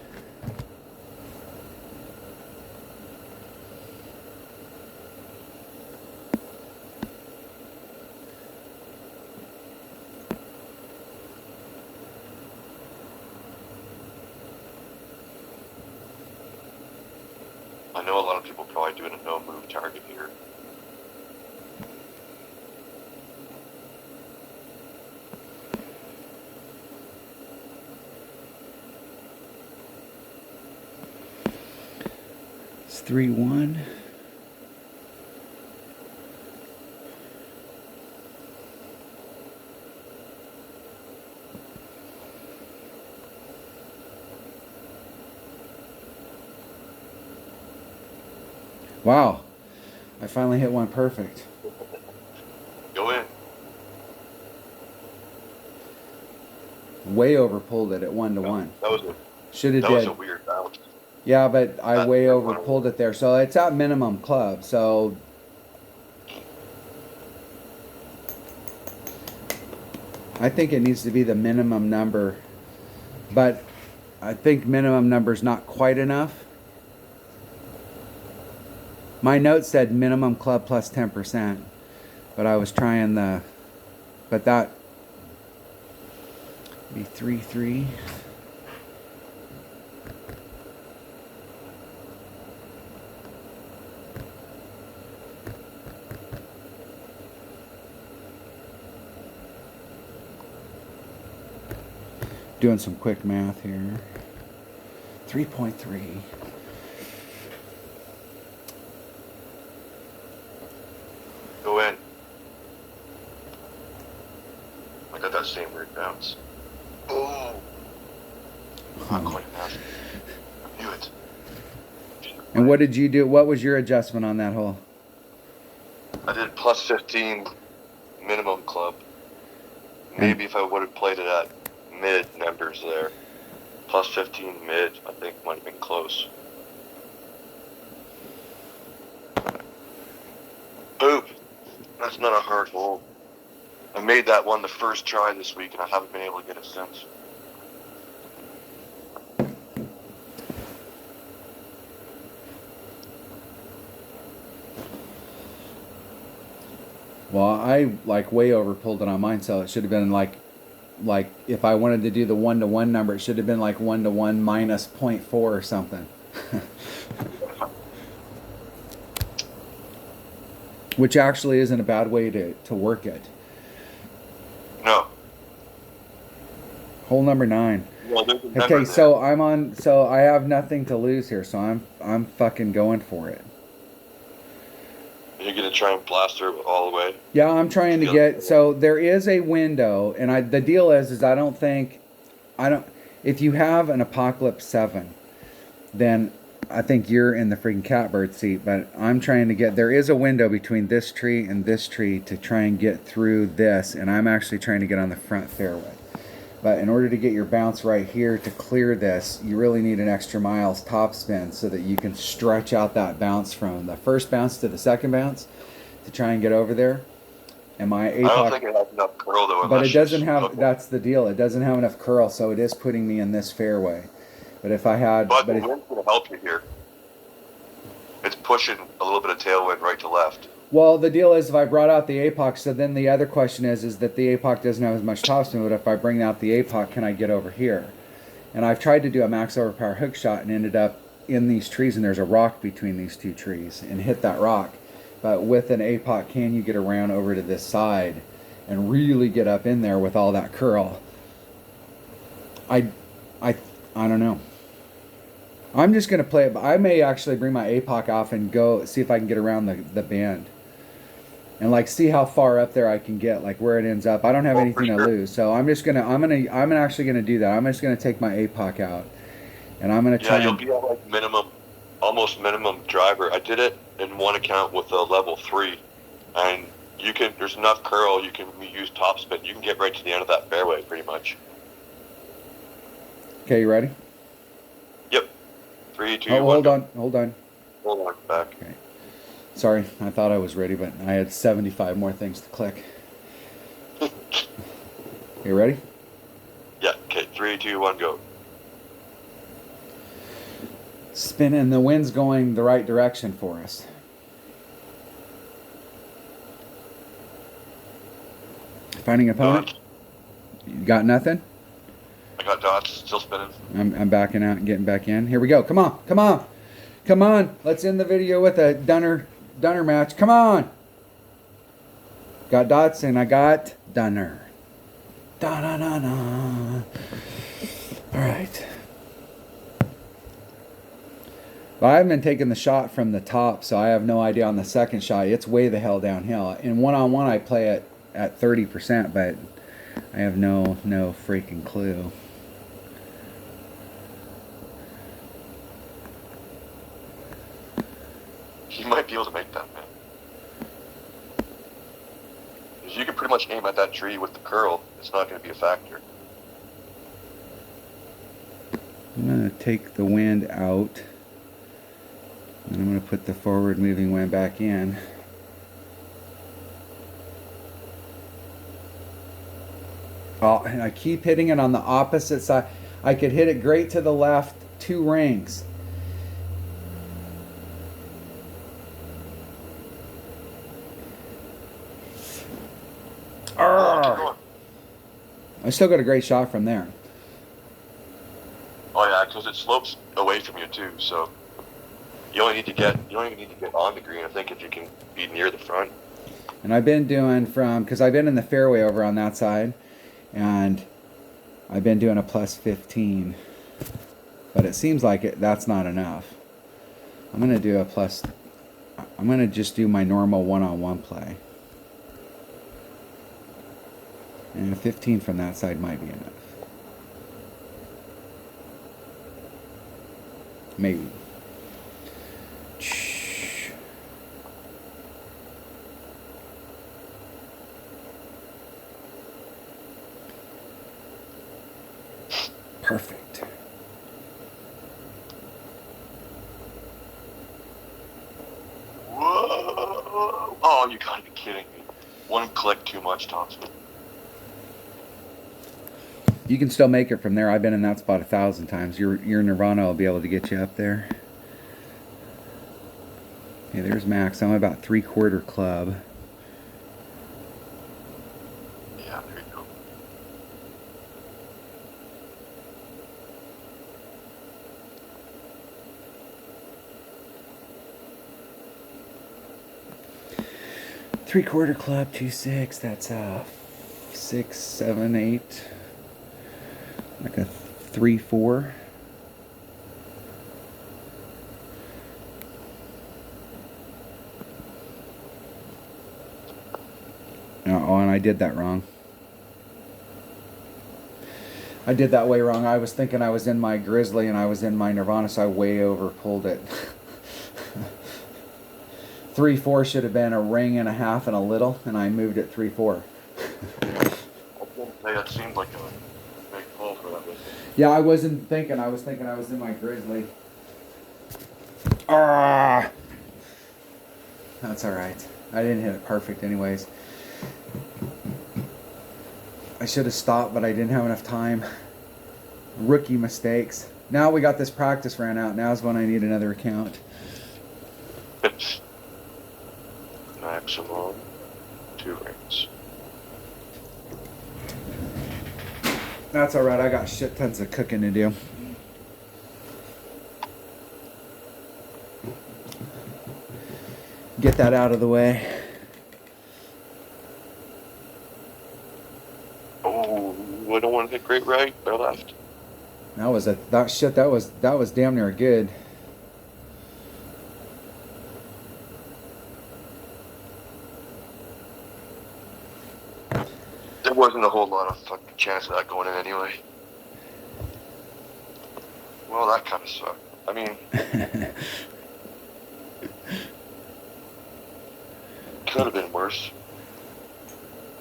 I know a lot of people probably doing a no move target here. It's 3-1. Wow. I finally hit one perfect. Go in. Way over pulled it at 1 to 1. That was Should have that was did. a weird bounce. Yeah, but I That- way that over one- pulled it there. So it's at minimum club. So I think it needs to be the minimum number. But I think minimum number is not quite enough. My note said minimum club plus 10%. But I was trying the... But that... be 3-3. Doing some quick math here. 3.3. Go in. I got that same weird bounce. Oh. Not quite enough. I knew it. And what did you do? What was your adjustment on that hole? I did plus 15 minimum club. Maybe if I would have played it at mid numbers there. Plus 15 mid, I think might have been close. Boop. That's not a hard hole. I made that one the first try this week and I haven't been able to get it since. Well, I like way over pulled it on mine, so it should have been like if I wanted to do the 1 to 1 number, it should have been like 1 to 1 minus 0.4 or something. Which actually isn't a bad way to work it. No. Hole number 9. Well, there's a number Okay, there. so I'm on. So I have nothing to lose here, so I'm fucking going for it. You're gonna try and blast her all the way. Yeah, I'm trying to get. So there is a window, and the deal is I don't. If you have an Apocalypse 7, then I think you're in the freaking catbird seat. But I'm trying to get. There is a window between this tree and this tree to try and get through this, and I'm actually trying to get on the front fairway. But in order to get your bounce right here to clear this, you really need an extra miles topspin so that you can stretch out that bounce from the first bounce to the second bounce to try and get over there. And my I don't APOC, think it has enough curl though. but unless it doesn't she's have. hooked. That's the deal. It doesn't have enough curl, so it is putting me in this fairway. But if I had, But but the if, wind's gonna help you here. It's pushing a little bit of tailwind right to left. well, the deal is if I brought out the APOC, so then the other question is that the APOC doesn't have as much topspin. But if I bring out the APOC, can I get over here? And I've tried to do a max overpower hook shot and ended up in these trees, and there's a rock between these two trees, and hit that rock. But with an APOC, can you get around over to this side and really get up in there with all that curl? I don't know. I'm just going to play it, but I may actually bring my APOC off and go see if I can get around the bend. and like see how far up there I can get, like where it ends up. I don't have Oh, for anything to sure. lose, so I'm actually gonna do that. I'm just gonna take my APOC out, and I'm gonna Yeah, try you'll and be at like minimum, almost minimum driver. I did it in one account with a level 3, and there's enough curl, you can use topspin. You can get right to the end of that fairway pretty much. okay. You ready? Yep. 3, 2, Oh, 1, hold go. on, hold on. Hold on, back. Okay. Sorry, I thought I was ready, but I had 75 more things to click. You ready? Yeah, okay, 3, 2, 1, go. Spinning, the wind's going the right direction for us. Finding opponent? Dots. You got nothing? I got dots, still spinning. I'm backing out and getting back in. Here we go. Come on, come on, come on. Let's end the video with a Dunner match. Come on. Got dots and I got Dunner. Da da da da. All right. Well, I haven't been taking the shot from the top, so I have no idea on the second shot. It's way the hell downhill. In one-on-one, I play it at 30%, but I have no freaking clue. You might be able to make that, man. Because you can pretty much aim at that tree with the curl. It's not going to be a factor. I'm going to take the wind out. And I'm going to put the forward moving wind back in. Oh, and I keep hitting it on the opposite side. I could hit it great to the left, 2 rings. Oh, I still got a great shot from there. oh yeah, because it slopes away from you too, so you only need to get on the green, I think, if you can be near the front. And I've been doing because I've been in the fairway over on that side, and I've been doing a plus 15, but it seems like that's not enough. I'm gonna do a plus. I'm gonna just do my normal one-on-one play, and a 15 from that side might be enough. Maybe. Perfect. Whoa! Oh, you gotta be kidding me. One click too much, Thompson. You can still make it from there. I've been in that spot 1,000 times. Your Nirvana will be able to get you up there. Okay, there's Max. I'm about 3/4 club. Yeah, there you go. Three-quarter club, 2-6. That's 6, 7, 8. Like a 3-4. Oh, and I did that wrong. I did that way wrong. I was thinking I was in my Grizzly and I was in my Nirvana, so I way over pulled it. 3-4 should have been a ring and a half and a little, and I moved it 3-4. Hey, that seemed like a big pull for that. Yeah, I wasn't thinking. I was thinking I was in my Grizzly. Ah, that's all right. I didn't hit it perfect, anyways. I should have stopped, but I didn't have enough time. Rookie mistakes. Now we got this practice ran out. Now's when I need another account. Maximum 2 rings. That's all right. I got shit tons of cooking to do. Get that out of the way. Oh, I don't want to hit great right or left. That was damn near good. wasn't a whole lot of fucking chance of that going in anyway. Well, that kind of sucked. I mean, could have been worse.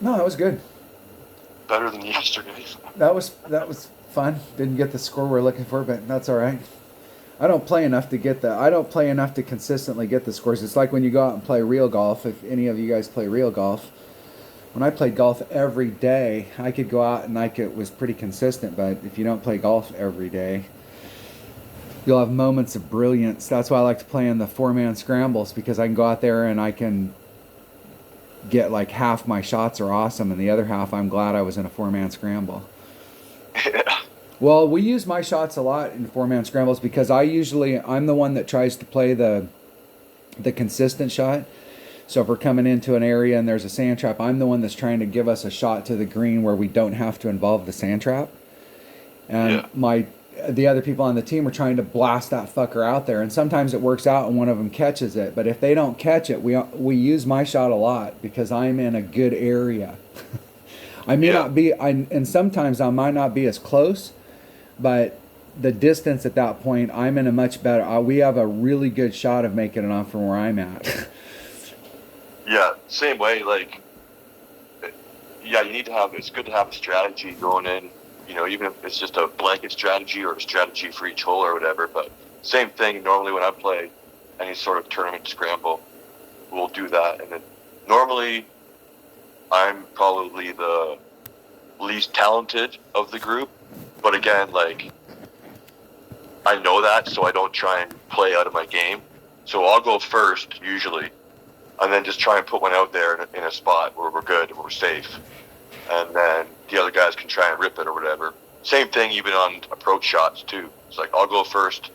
No, that was good. Better than yesterday's. That was fun. Didn't get the score we're looking for, but that's all right. I don't play enough to consistently get the scores. It's like when you go out and play real golf. If any of you guys play real golf, when I played golf every day, I could go out and it was pretty consistent. But if you don't play golf every day, you'll have moments of brilliance. That's why I like to play in the 4-man scrambles, because I can go out there and I can get like half my shots are awesome, and the other half I'm glad I was in a 4-man scramble. Yeah. Well, we use my shots a lot in 4-man scrambles because I'm the one that tries to play the consistent shot. So if we're coming into an area and there's a sand trap, I'm the one that's trying to give us a shot to the green where we don't have to involve the sand trap. And the other people on the team are trying to blast that fucker out there, and sometimes it works out and one of them catches it. But if they don't catch it, we use my shot a lot because I'm in a good area. I may not be, and sometimes I might not be as close, but the distance at that point, I'm in a much better. We have a really good shot of making it on from where I'm at. Yeah, same way. Like, you need to have. It's good to have a strategy going in. You know, even if it's just a blanket strategy or a strategy for each hole or whatever. But same thing. Normally, when I play any sort of tournament scramble, we'll do that. And then normally, I'm probably the least talented of the group. But again, like, I know that, so I don't try and play out of my game. So I'll go first, usually, and then just try and put one out there in a spot where we're good and we're safe. And then the other guys can try and rip it or whatever. Same thing even on approach shots, too. It's like, I'll go first,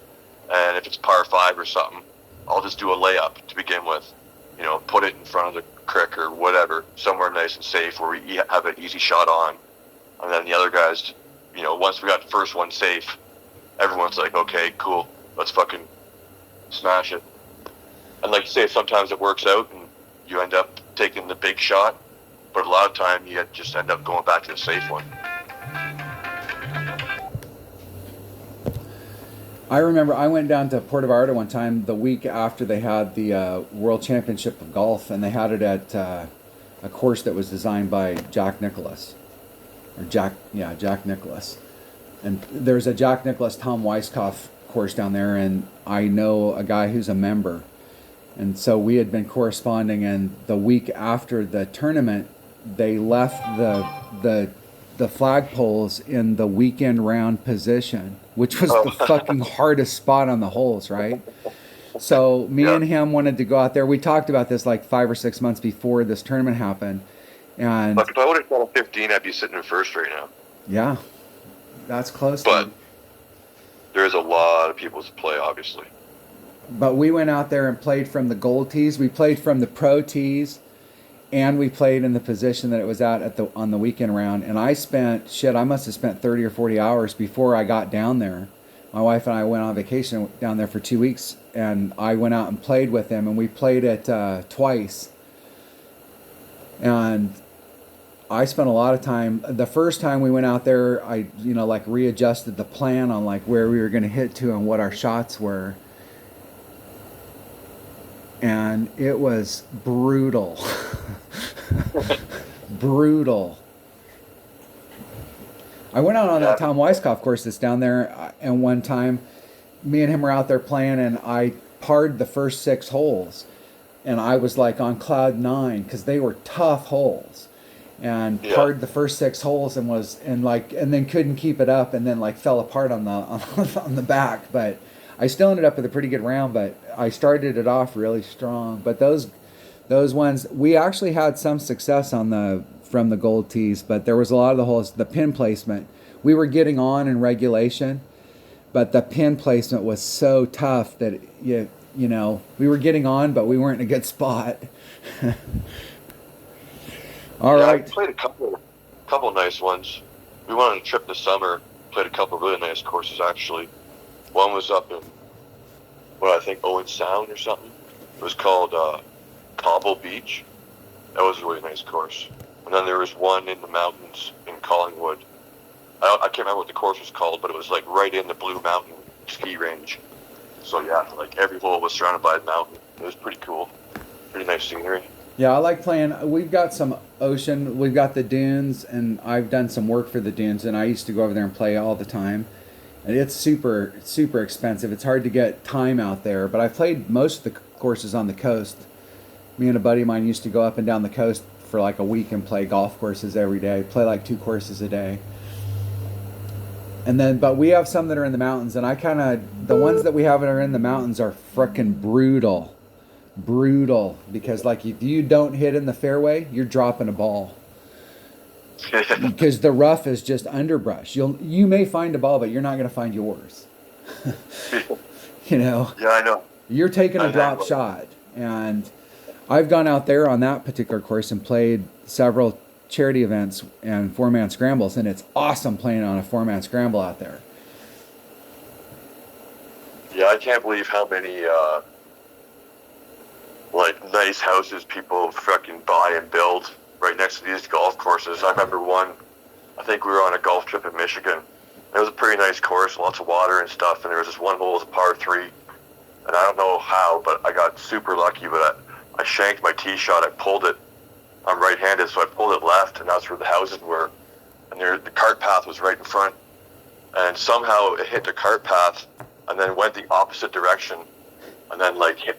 and if it's par 5 or something, I'll just do a layup to begin with. You know, put it in front of the crick or whatever, somewhere nice and safe where we have an easy shot on. And then the other guys, you know, once we got the first one safe, everyone's like, okay, cool, let's fucking smash it. And like you say, sometimes it works out and you end up taking the big shot, but a lot of time you just end up going back to the safe one. I remember I went down to Puerto Vallarta one time the week after they had the World Championship of Golf, and they had it at a course that was designed by Jack Nicklaus. Jack Nicklaus. And there's a Jack Nicklaus Tom Weiskopf course down there, and I know a guy who's a member. And so we had been corresponding, and the week after the tournament, they left the flagpoles in the weekend round position, which was the fucking hardest spot on the holes, right? So me and him wanted to go out there. We talked about this like 5 or 6 months before this tournament happened. And like if I would have done a 15, I'd be sitting in first right now. Yeah, that's close. But there's a lot of people to play, obviously. But we went out there and played from the gold tees. We played from the pro tees, and we played in the position that it was at on the weekend round. And I must have spent 30 or 40 hours before I got down there. My wife and I went on vacation down there for 2 weeks, and I went out and played with them, and we played it twice. And I spent a lot of time. The first time we went out there, I readjusted the plan on like where we were going to hit to and what our shots were. And it was brutal. Brutal. I went out on that Tom Weiskopf course that's down there, and one time me and him were out there playing, and I parred the first 6 holes, and I was like on cloud 9 because they were tough holes, and parred the first 6 holes and then couldn't keep it up, and then like fell apart on the back. But I still ended up with a pretty good round, but I started it off really strong. But those ones, we actually had some success from the gold tees, but there was a lot of the holes, the pin placement, we were getting on in regulation, but the pin placement was so tough that we were getting on, but we weren't in a good spot. All right. I played a couple nice ones. We went on a trip this summer, played a couple really nice courses actually. One was up in, I think Owen Sound or something. It was called Cobble Beach. That was a really nice course. And then there was one in the mountains in Collingwood. I can't remember what the course was called, but it was like right in the Blue Mountain ski range. So yeah, like every hole was surrounded by a mountain. It was pretty cool. Pretty nice scenery. Yeah, I like playing. We've got some ocean. We've got the dunes, and I've done some work for the dunes, and I used to go over there and play all the time. And it's super expensive. It's hard to get time out there, but I've played most of the courses on the coast. Me and a buddy of mine used to go up and down the coast for like a week and play golf courses every day. Play like 2 courses a day. And then, but we have some that are in the mountains, and the ones that we have that are in the mountains are frickin' brutal. Because like if you don't hit in the fairway, you're dropping a ball. Because the rough is just underbrush. You may find a ball, but you're not going to find yours. You know? Yeah, I know. You're taking a drop shot. And I've gone out there on that particular course and played several charity events and 4-man scrambles, and it's awesome playing on a 4-man scramble out there. Yeah, I can't believe how many like nice houses people fucking buy and build right next to these golf courses. I remember one, I think we were on a golf trip in Michigan. It was a pretty nice course, lots of water and stuff, and there was this one hole, it was a par 3, and I don't know how, but I got super lucky, but I shanked my tee shot, I pulled it. I'm right-handed, so I pulled it left, and that's where the houses were. And the cart path was right in front. And somehow it hit the cart path and then went the opposite direction. And then landed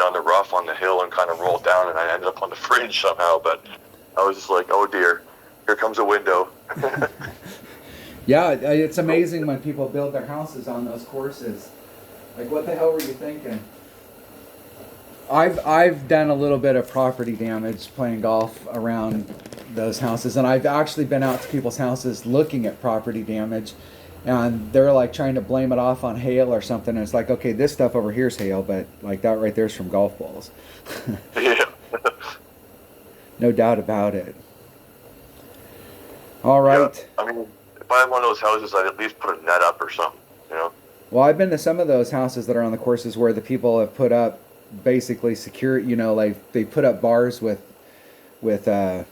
on the rough on the hill and kind of rolled down, and I ended up on the fringe somehow. But I was just like, oh dear, here comes a window. Yeah, it's amazing when people build their houses on those courses. Like, what the hell were you thinking? I've done a little bit of property damage playing golf around those houses, and I've actually been out to people's houses looking at property damage, and they're like trying to blame it off on hail or something, and it's like, okay, this stuff over here is hail, but like that right there is from golf balls. Yeah. No doubt about it. All right. Yeah, I mean, if I had one of those houses, I'd at least put a net up or something, you know? Well, I've been to some of those houses that are on the courses where the people have put up basically secure, you know, like they put up bars with a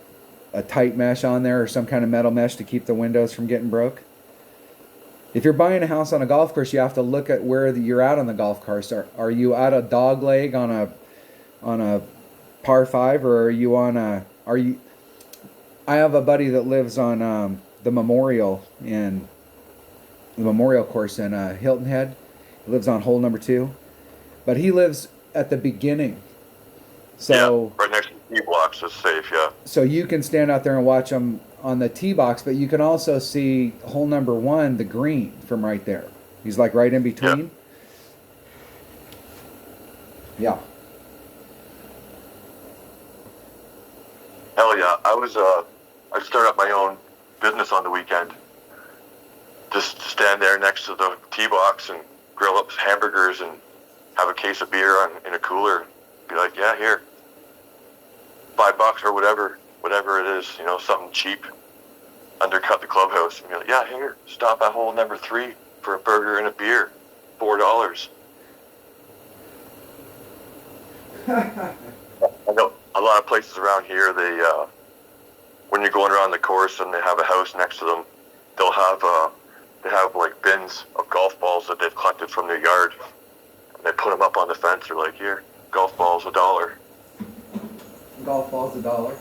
tight mesh on there or some kind of metal mesh to keep the windows from getting broke. If you're buying a house on a golf course, you have to look at where you're at on the golf course. Are you at a dog leg on a par 5, or are you on a I have a buddy that lives on the Memorial course in Hilton Head. He lives on hole number 2, but he lives at the beginning. So yeah, right next to the tee blocks is safe, yeah. So you can stand out there and watch them on the tee box, but you can also see hole number 1, the green, from right there. He's like right in between. Yeah. Hell yeah. I started up my own business on the weekend. Just stand there next to the tee box and grill up hamburgers and have a case of beer in a cooler. Be like, yeah, here, $5 or whatever it is, you know, something cheap. Undercut the clubhouse and be like, yeah, here, stop at hole number 3 for a burger and a beer, $4. I know a lot of places around here, they when you're going around the course and they have a house next to them, they'll have they have like bins of golf balls that they've collected from their yard, and they put them up on the fence. They're like, here, golf balls $1. Golf balls $1.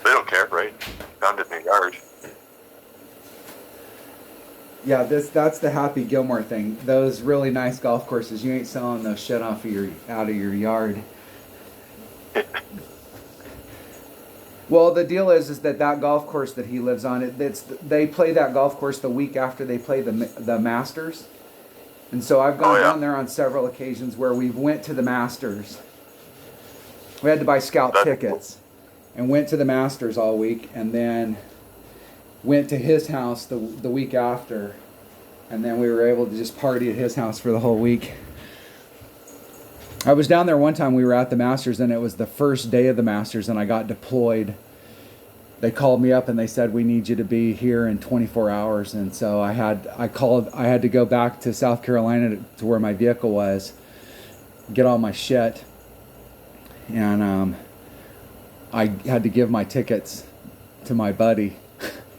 They don't care, right? Found it in their yard. Yeah, that's the Happy Gilmore thing. Those really nice golf courses, you ain't selling those shit out of your yard. Well, the deal is that golf course that he lives on, they play that golf course the week after they play the Masters, and so I've gone down there on several occasions where we went to the Masters. We had to buy scalp tickets, and went to the Masters all week, and then went to his house the week after, and then we were able to just party at his house for the whole week. I was down there one time, we were at the Masters, and it was the first day of the Masters, and I got deployed. They called me up and they said, we need you to be here in 24 hours. And so I had to go back to South Carolina to where my vehicle was, get all my shit. And I had to give my tickets to my buddy.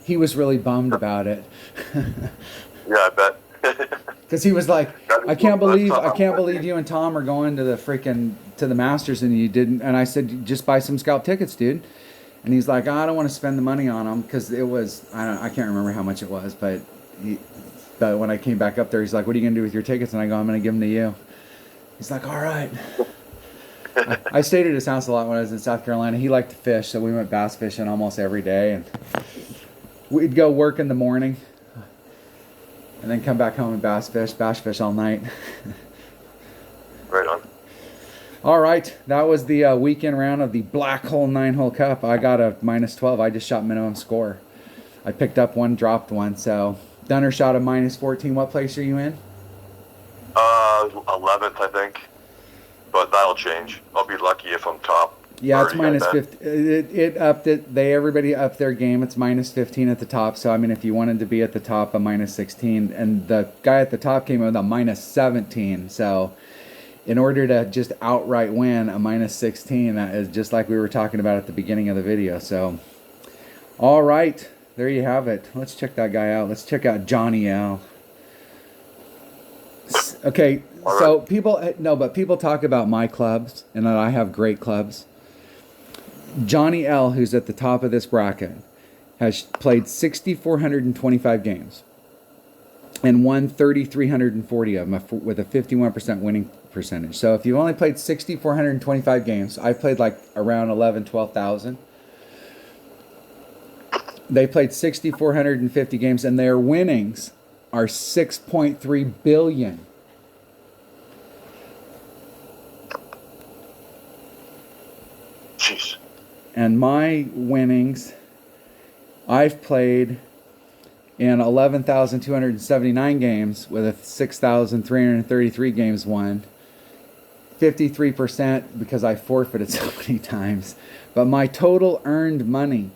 He was really bummed about it. Yeah, I bet. Because he was like, I can't believe That's you and Tom are going to the Masters and you didn't. And I said, just buy some scalp tickets, dude. And he's like, I don't want to spend the money on them because it was, I can't remember how much it was, but when I came back up there, he's like, what are you gonna do with your tickets? And I go, I'm gonna give them to you. He's like, all right. I stayed at his house a lot when I was in South Carolina. He liked to fish, so we went bass fishing almost every day, and we'd go work in the morning and then come back home and bass fish all night. right on. All right, that was the weekend round of the Black Hole 9-hole Cup. I got a -12. I just shot minimum score. I picked up one, dropped one. So Dunner shot a -14. What place are you in? 11th, I think. But that'll change. I'll be lucky if I'm top. Yeah, it's 30, -15. It upped it. Everybody upped their game. It's -15 at the top. So I mean, if you wanted to be at the top, a -16, and the guy at the top came in with a -17. So in order to just outright win a -16, that is just like we were talking about at the beginning of the video. So, all right, there you have it. Let's check that guy out. Let's check out Johnny L. Okay, so people talk about my clubs and that I have great clubs. Johnny L, who's at the top of this bracket, has played 6,425 games and won 3,340 of them with a 51% winning percentage. So if you've only played 6,425 games, I've played like around 12,000. They played 6,450 games, and their winnings are 6.3 billion. Jeez. And my winnings, I've played in 11,279 games with a 6,333 games won. 53% because I forfeited so many times. But my total earned money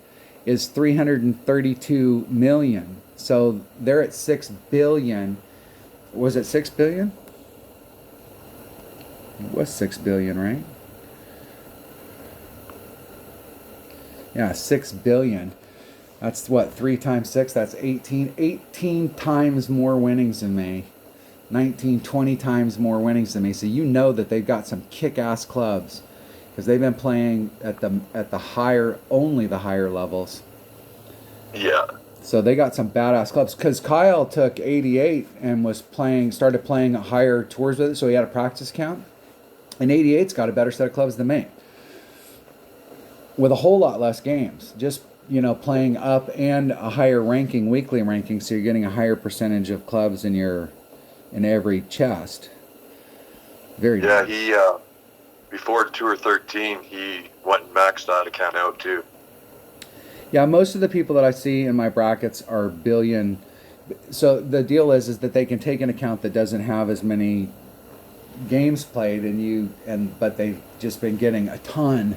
is 332 million. So they're at 6 billion. Was it 6 billion? It was 6 billion, right? Yeah, 6 billion. That's what, 3 times 6? That's 18. 18 times more winnings than me. 19, 20 times more winnings than me. So you know that they've got some kick-ass clubs because they've been playing at the higher levels. Yeah. So they got some badass clubs. Because Kyle took 88 and started playing higher tours with it, so he had a practice count. And 88's got a better set of clubs than me, with a whole lot less games. Just playing up and a higher ranking, weekly ranking, so you're getting a higher percentage of clubs in every chest. Very yeah. nice. He before Tour 13, he went and maxed that account out too. Yeah, most of the people that I see in my brackets are billion. So the deal is that they can take an account that doesn't have as many games played, but they've just been getting a ton.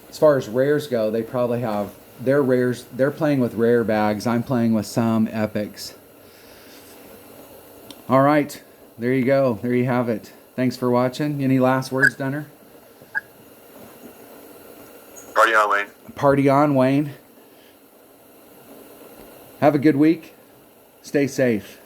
As far as rares go, they probably have their rares. They're playing with rare bags. I'm playing with some epics. All right, there you go. There you have it. Thanks for watching. Any last words, Dunner? Party on, Wayne. Party on, Wayne. Have a good week. Stay safe.